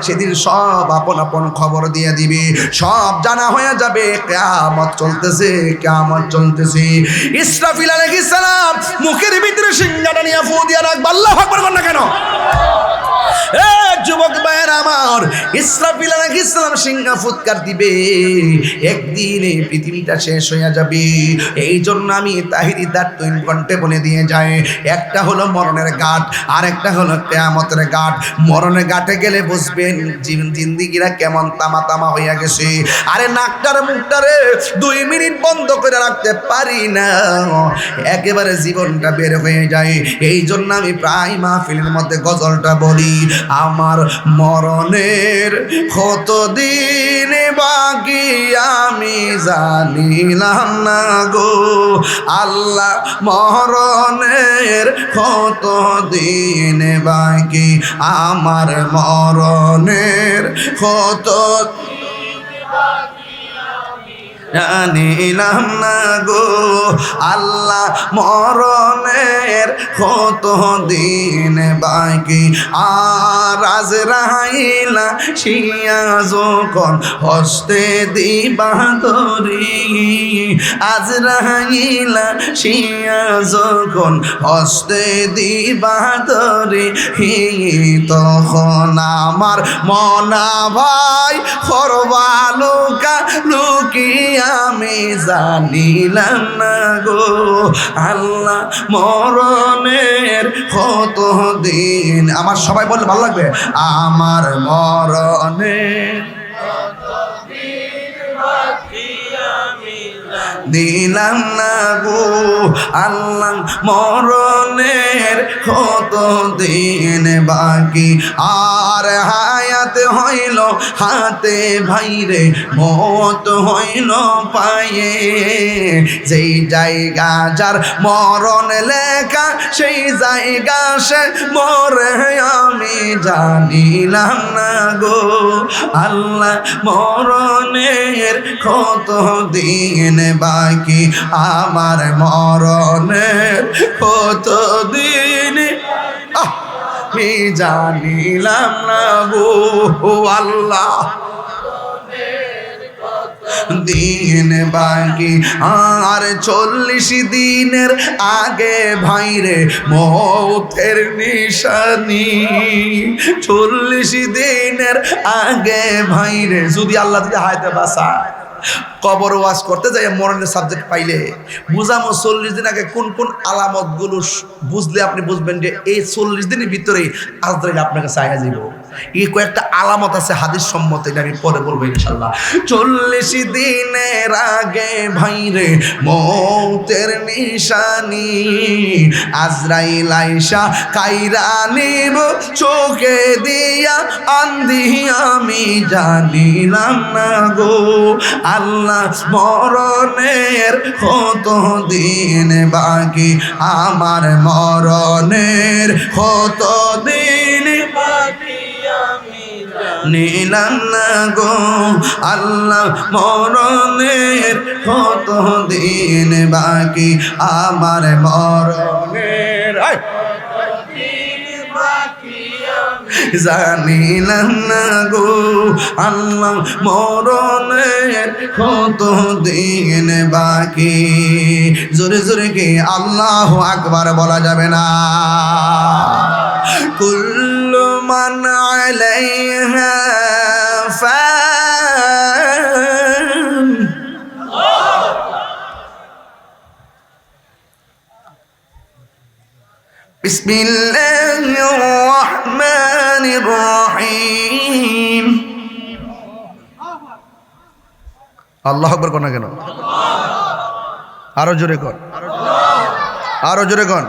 সেদিন সব আপন আপন খবর দিয়ে দিবে, সব জানা হয়ে যাবে। কিয়ামত চলতেছে, কিয়ামত চলতেছে। ইসরাফিল আলাইহিস সালাম মুখের ভিতরে সিংহাটা নিয়ে ফু দিয়ে রাখবে। আল্লাহু আকবার বল না কেন? যুবক ভাইয়ের আমার, ইসরাফিল আলাইহিস সালাম সিংহা ফুৎকার দিবে, একদিন এই পৃথিবীটা শেষ হয়ে যাবে। এই জন্য আমি তাহিরি দাঁড় কণ্ঠে বলে দিয়ে যায়, একটা হলো মরণের ঘাট, আর একটা হলো কিয়ামতের ঘাট। মরণের ঘাটে গেলে বুঝবেন জিন্দিগিরা কেমন তামা তামা হইয়া গেছে। আরে নাকটার মুখটারে 2 মিনিট বন্ধ করে রাখতে পারি না, একেবারে জীবনটা বের হয়ে যায়। এই জন্য আমি প্রায় মাহফিলের মধ্যে গজলটা বলি, আমার মরণের কতদিন বাকি আমি জানিলাম না গো আল্লাহ, মরণের কতদিন বাকি, আমার মরণের কত জানিলাম না গো আল্লাহ, মরণের কত দিন বাকি। আর আজরাইলা শিয়া যখন হস্তে দিবা ধরি, আজরাইলা শিয়া যখন হস্তে দিবা ধরি, তখন আমার মনা ভাই করবা লুকা লুকি আমি জানিলাম না গো আল্লাহ, মরণের কত দিন। আমার সবাই বললে ভালো লাগবে, আমার মরণের দিলাম না গো আল্লাহ, মরণের কত দিন বাকি। আর হায়াত হইল হাতে ভাইরে, মত হইল পায়ে, যেই জায়গা যার মরণ লেখা সেই জায়গা সে মরে আমি জানিলাম না গো আল্লাহ, মরণের কত দিন বাকি, আমার মরণের কত দিন আমি জানিলাম না গো আল্লাহ, দিন বাকি। আর 40 দিনের আগে ভাইরে মৌতের নিশানি, 40 দিনের আগে ভাইরে, যদি আল্লাহ যদি হায়াতে বাঁচায়, কবর ওয়াজ করতে যাই মরণের সাবজেক্ট পাইলে বুঝামো 40 দিন আগে কোন কোন আলামতগুলো বুঝলে আপনি বুঝবেন যে এই 40 দিনের ভিতরে আজরাইল আপনাকে চাইয়া যাইব। এই কয়েকটা আলামত আছে হাদিস সম্মত, এটা আমি পরে বলবো ইনশাআল্লাহ। 40 দিনের আগে ভাইরে মৌতের নিশানি, আজরাইল আইসা কাইরা নিব চোখে দিয়া আন্ধি আমি জানিলাম না গো আল্লাহ মরণের কত দিন বাকি, আমার মরণের কত দিন বাকি আমি জানিলাম না গো আল্লাহ মরণের কত দিন বাকি, আমার মরণের জানিলাম না গো আল্লাহ মরণের কত দিন বাকি। জোরে জোরে কি আল্লাহু আকবার বলা যাবে না? কুল্লু মান আলাইহা ফান, বিসমিল্লাহির রহমানির রহিম। আল্লাহু আকবার কোন কেন? আরো জোরে কর, আরো জোরে কর।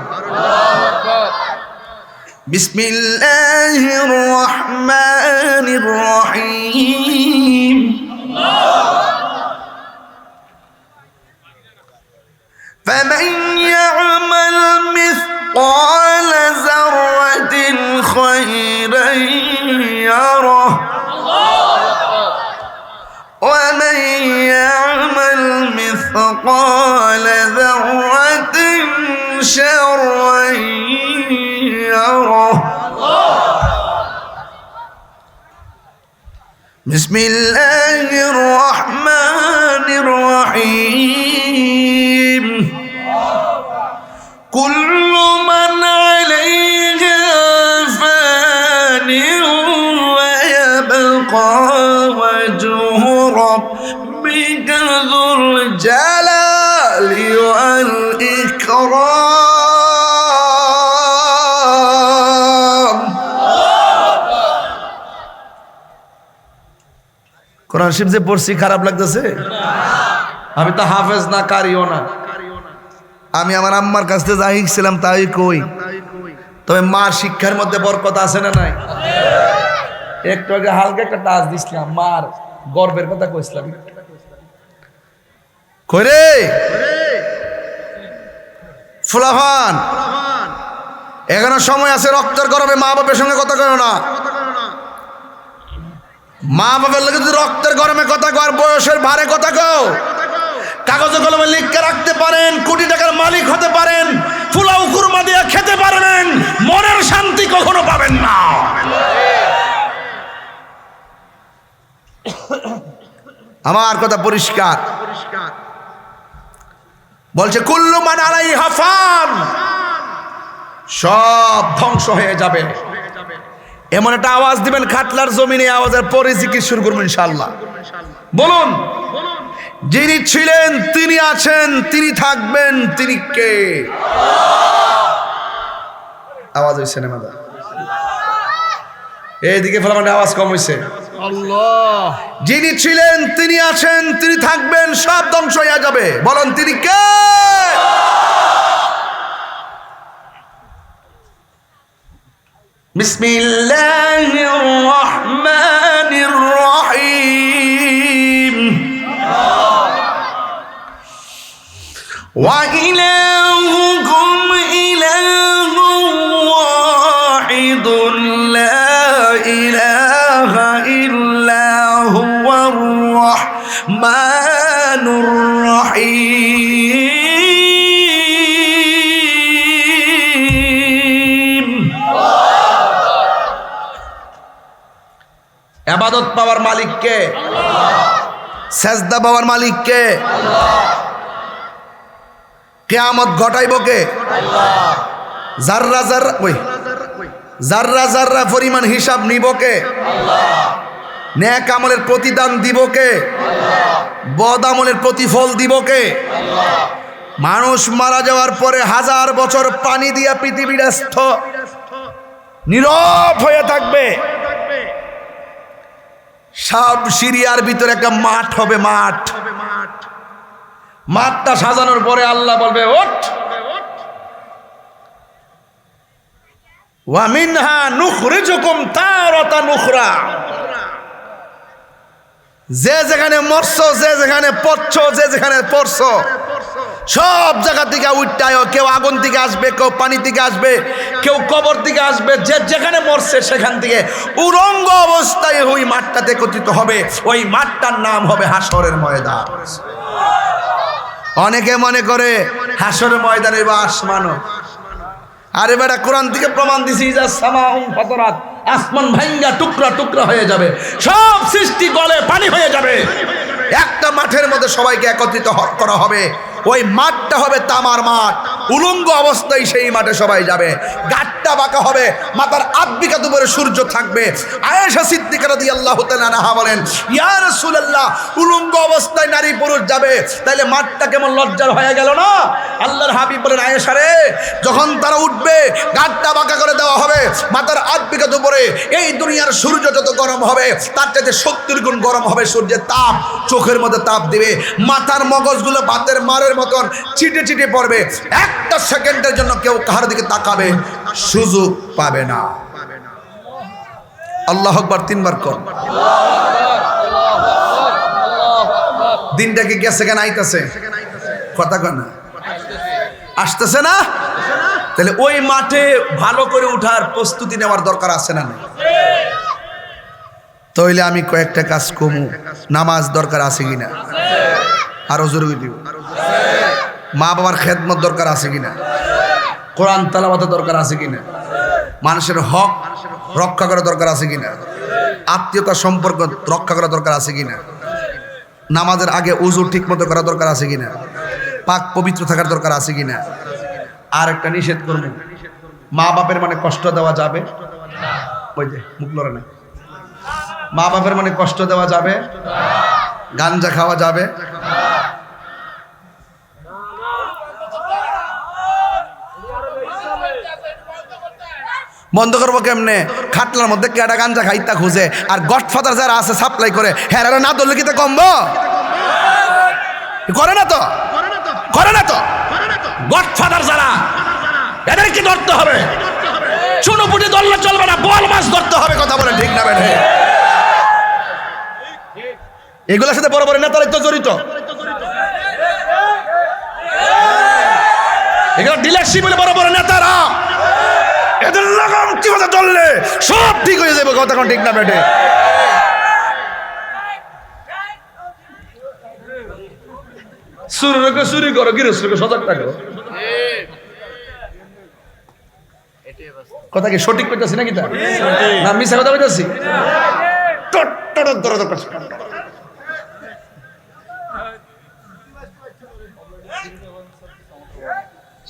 বিসমিল্লাহির রহমানির রহিম। فمن يعمل مثقال ذرة خيرا يره ومن يعمل مثقال ذرة شرا يره بسم الله الرحمن الرحيم كل من عليها فان ويبقى وجه ربك ذو الجلال والإكرام। কোরআন শরীফ যে পড়ছি খারাপ লাগতেছে? আমি তো হাফেজ না, কারিও না। আমি আমার আম্মার কাছ থেকে যা শিখছিলাম তাই কই। তবে মার শিক্ষার মধ্যে বরকত আছে না নাই? একটু আগে হালকা একটা টাচ দিছিলাম, মার গর্বের কথা কইছিলাম। কই রে ফুলাফান, এখনো সময় আছে, রক্তের গরমে মা বাপের সঙ্গে কথা কয় না। মা বাবার লোক যদি রক্তের গরমে কথা কর, বয়সের ভারে কথা কও, কাগজে কলমে লিখে রাখতে পারেন, কোটি টাকার মালিক হতে পারেন, ফুলাও কুরমা দিয়ে খেতে পারবেন, মনের শান্তি কখনো পাবেন না। আমার কথা পরিষ্কার বলছে কুল্লু মান আলাইহা ফান, সব ধ্বংস হয়ে যাবে। এমন একটা আওয়াজ দিবেন খাটলার জমিনে, আওয়াজের পরে জিকির শুরু করবেন ইনশাআল্লাহ। বলুন, যিনি ছিলেন, তিনি আছেন, তিনি থাকবেন, তিনি কে? আওয়াজ হইছে না মাদা? এইদিকে ফলাফল আওয়াজ কম হইছে। আল্লাহ। যিনি ছিলেন, তিনি আছেন, তিনি থাকবেন, সব ধ্বংস হয়ে যাবে। বলুন তিনি কে? বিসমিল্লাহির রহমানির রহিম। ওয়া ইলাহুকুম ইলাহুন ওয়াহিদুন লা ইলাহা ইল্লা হুয়ার রাহমানুর রহিম। ইবাদত পাওয়ার মালিক কে? সেজদা পাওয়ার মালিক কে? কিয়ামত ঘটাইব কে? জাররা জাররা পরিমাণ হিসাব নিব কে? নেক আমলের প্রতিদান দিব কে? বদ আমলের প্রতিফল দিব কে? মানুষ মারা যাওয়ার পরে 1000 বছর পানি দিয়া পৃথিবীর স্থ নীরব হয়ে থাকবে। সব সিরিয়ার ভিতরে একটা মাঠ হবে, মাঠটা সাজানোর পরে আল্লাহ বলবে ওঠ, ওয়া মিনহা নুখরিজুকুম তারাতান উখরা। যে যেখানে মরছো, যে যেখানে পড়ছো, যে যেখানে পড়ছো, সব জায়গা থেকে উঠটায়, কেউ আগুন থেকে আসবে, কেউ পানি থেকে আসবে, কেউ কবর থেকে আসবে, যে যেখানে মরছে সেখান থেকে উলঙ্গ অবস্থায় ওই মাঠটাতে একত্রিত হবে। ওই মাঠটার নাম হবে হাসরের ময়দান। অনেকে মনে করে হাসরের ময়দানে আসমানও, আরে বেটা কোরআন থেকে প্রমাণ দিছি, যা সামাউন ফাতরাত, আসমান ভাঙ্গা টুকরা টুকরা হয়ে যাবে, সব সৃষ্টি গলে পানি হয়ে যাবে। একটা মাঠের মধ্যে সবাইকে একত্রিত করা হবে। ওই মাঠটা হবে তামার মাঠ, উলঙ্গ অবস্থায় সেই মাঠে সবাই যাবে। গাটটা বাঁকা হবে, মাথার আব্বিকাত উপরে সূর্য থাকবে। আয়েশা সিদ্দিকা রাদিয়াল্লাহু তাআলা আনহা বলেন, ইয়া রাসূলুল্লাহ, উলঙ্গ অবস্থায় নারী পুরুষ যাবে, তাইলে মাঠটা কেমন লজ্জার হয়ে গেল না? আল্লাহর হাবিব বলেন, আয়েশা রে, যখন তারা উঠবে গাটটা বাঁকা করে দেওয়া হবে, মাথার আব্বিকাত উপরে এই দুনিয়ার সূর্য যত গরম হবে তার চাইতে 70 গুণ গরম হবে সূর্যের তাপ, চোখের মধ্যে তাপ দিবে, মাথার মগজগুলো ভাতের মারের মতন চিটে চিটে পড়বে। একটা সেকেন্ডের জন্য কেউ কাহার দিকে তাকাবে সুযোগ পাবে না। আল্লাহু আকবার 3 বার কর। দিনটা কি গেছে কেন আইতাছে? কথা কয় না, আসতেছে না? তাহলে ওই মাঠে ভালো করে উঠার প্রস্তুতি নেওয়ার দরকার আছে না? তাহলে আমি কয়েকটা কাজ কমু। নামাজ দরকার আছে কিনা? আরো জোরে দিব। মা বাবার খেদমত দরকার আছে কিনা? কোরআন তেলাওয়াতের দরকার আছে কিনা? মানুষের হক রক্ষা করা দরকার আছে কিনা? আত্মীয়তা সম্পর্ক রক্ষা করা দরকার আছে কিনা? নামাজের আগে ওযু ঠিক মতো করা দরকার আছে কিনা? পাক পবিত্র থাকার দরকার আছে কিনা? আর একটা নিষেধ করব, মা বাপের মানে কষ্ট দেওয়া যাবে? ওই যে মুখ লড়ে না। মা বাপের মানে কষ্ট দেওয়া যাবে? গাঞ্জা খাওয়া যাবে? বন্ধ করবো কেমনে? খাটলার মধ্যে কেডা গাঞ্জা খাইতা খুঁজে, আর গডফাদার যারা আছে সাপ্লাই করে, হ্যাঁ না ধরলে কি তো কমবো? করে না তো, করে না তো। গডফাদার যারা, এদের কি ধরতে হবে? চুনোপুটি ধরলে চলবে না, বল মাছ ধরতে হবে। কথা বলে ঠিক না বেঠে? এগুলোর সাথে বড় বড় নেতারাই তো জড়িত। এগুলো ডিলারশিপ বলে বড় বড় নেতারা, এদের লাগাম ঠিক মতো ধরলে সব ঠিক হয়ে যাবে। কথা কোন ঠিক না বেঠে? চুরি করো, গৃহস্থকে সজাগ থাকো। কথা কি সঠিক করতেছি নাকি? তা না মিশা কথা বলতেছি?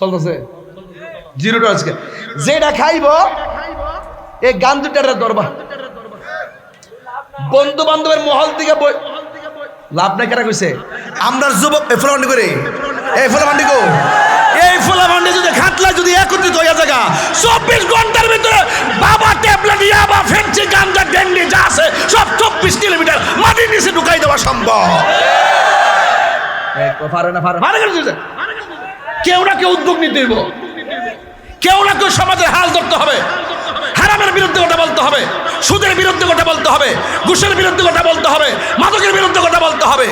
চলতেছে জিরোটা আজকে যেটা খাইব এই গান দুটার দরবার বন্ধু বান্ধবের মহল থেকে লাভ নাই। কেনা কইছে আমরা যুবক ফুলামান্ডি করে এই ফুলামান্ডি গো, এই ফুলামান্ডি যদি খাটলা যদি একত্রিত হইয়া জায়গা 24 ঘন্টার ভিতরে বাবা ট্যাবলেট ইয়াবা ফেন্সি গাঞ্জা ডেন্ডি যা আছে সব 24 কিলোমিটার মাটির নিচে ঢুকাই দেওয়া সম্ভব। পারে না, পারে কেউ না কেউ উদ্যোগ নিতে হইব, কেউ না কেউ সমাজের হাল ধরতে হবে। হারামের বিরুদ্ধে কথা বলতে হবে, সুদের বিরুদ্ধে কথা বলতে হবে, ঘুষের বিরুদ্ধে কথা বলতে হবে, মাদকের বিরুদ্ধে কথা বলতে হবে।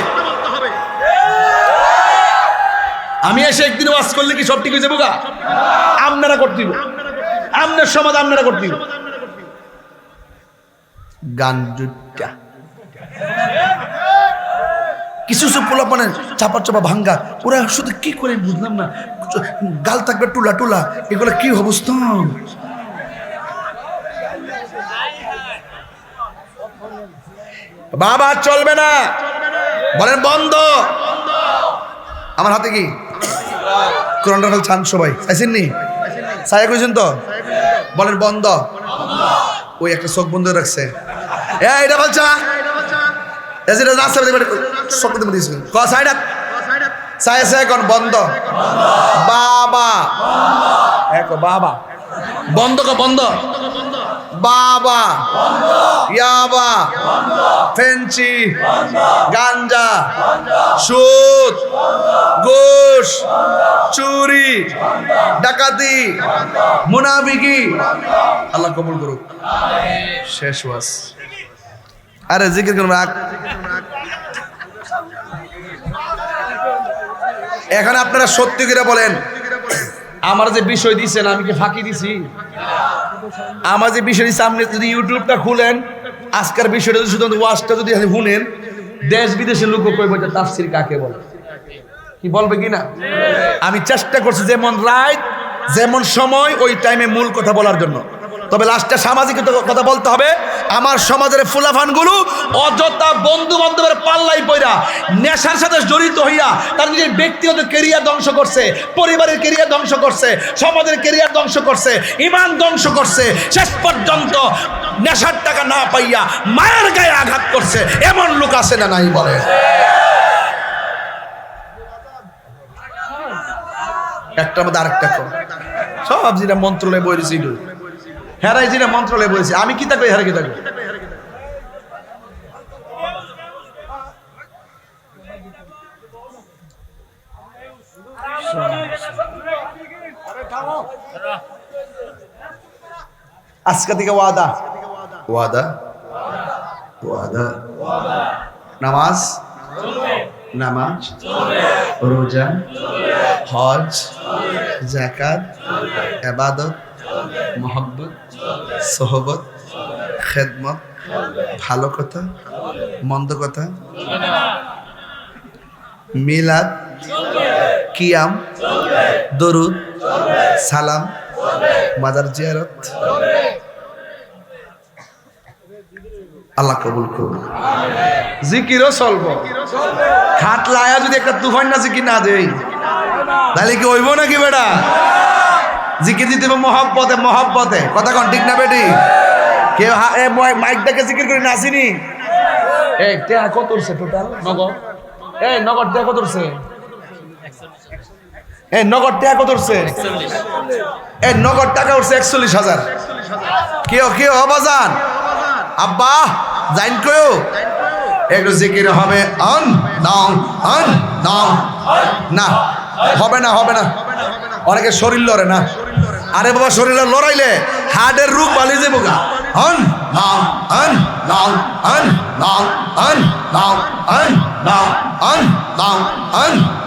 আমি এসে একদিন ওয়াজ করলে কি সব ঠিক হয়ে যাবো? আপনারা করতে দিব, আপনার সমাজ আপনারা করতে দিব। গান কিছু পোলা মানে চাপা চাপা ভাঙ্গা, ওরা শুধু কি করে বুঝলাম না, গাল থাকবে টুলা টুলা, এগুলো কি অবস্থা? বাবা চলবে না, বলেন বন্ধ। আমার হাতে কি কোরআনটা ফেল ছান, সবাই চাইছেন নি? চাই কইছেন তো? বলেন বন্ধ। ওই একটা চোখ বন্ধ রাখছে, এটা বলছা এজিরা না সাবে শক্তি দিস ক সাইডা সাই সাই কোন বন্ধ বাবা এক বাবা বন্ধ কো বন্ধ বাবা ইয়াবা ফেঞ্চি গাঞ্জা সুদ ঘুষ চুরি ডাকাতি মুনাফিকি আল্লাহ কবুল করুক শেষ ওয়াজ আরে জিকির করুন এখন আপনারা সত্যি করে বলেন আমার যে বিষয় দিচ্ছেন আমি কি ফাঁকি দিছি আমার যে বিষয় দিচ্ছে আপনি যদি ইউটিউবটা খুলেন আজকের বিষয়টা যদি শুধু ওয়াজটা যদি শুনেন দেশ বিদেশের লোক কইব যে তাফসীর কাকে বলে কি বলবে কিনা আমি চেষ্টা করছি যেমন রাইট যেমন সময় ওই টাইমে মূল কথা বলার জন্য তবে লাস্টে সামাজিক কথা বলতে হবে আমার সমাজের ফুলাফানগুলো অযথা বন্ধু বান্ধবের পাল্লাই পয়রা নেশার সাথে জড়িত হইয়া তার নিজের ব্যক্তিগত ক্যারিয়ার ধ্বংস করছে পরিবারের ক্যারিয়ার ধ্বংস করছে সমাজের ক্যারিয়ার ধ্বংস করছে ঈমান ধ্বংস করছে শেষ পর্যন্ত নেশার টাকা না পাইয়া মায়ের গায়ে আঘাত করছে এমন লোক আছে না নাই বলে একটার মধ্যে আরেকটা সব যেটা মন্ত্রণালয়ে বইছিল হেরাই যেটা মন্ত্রণালয়ে বলেছে আমি কি থাকবো হেরা কি থাকবো আজকে থেকে ওয়াদা ওয়াদা ওয়াদা নামাজ নামাজ রোজা হজ যাকাত ইবাদত মোহাব্বত সোহবত খেদমত ভালো কথা মন্দ কথা মিলাদ কিয়াম দরুদ সালাম মাজার জিয়ারত আল্লাহ কবুল করুন জিকিরও চলব খাট লায়া যদি একটা তুফান না জিকির না দেই তাহলে কি হইব নাকি বেটা জিকির দিতে মহব্বতে মহব্বতে কথা কোন ঠিক না বেটি কেউ মাইক দেখে জিকির করে নাসিনি এই টাকা কত উঠছে টোটাল নগদ এই নগদ টাকা কত উঠছে এই নগদ টাকা কত উঠছে এই নগদ টাকা উঠছে ৪১,০০০ কেউ কেউ বাজান আব্বা জাইন কয়ো একটু জিকির হবে অন নাও না হবে না হবে না অনেকে শরীর লড়ে না আরে বাবা শরীর লড়াইলে হার্টের রূপ বালি যাবো গা on now on now on now on now on now on now on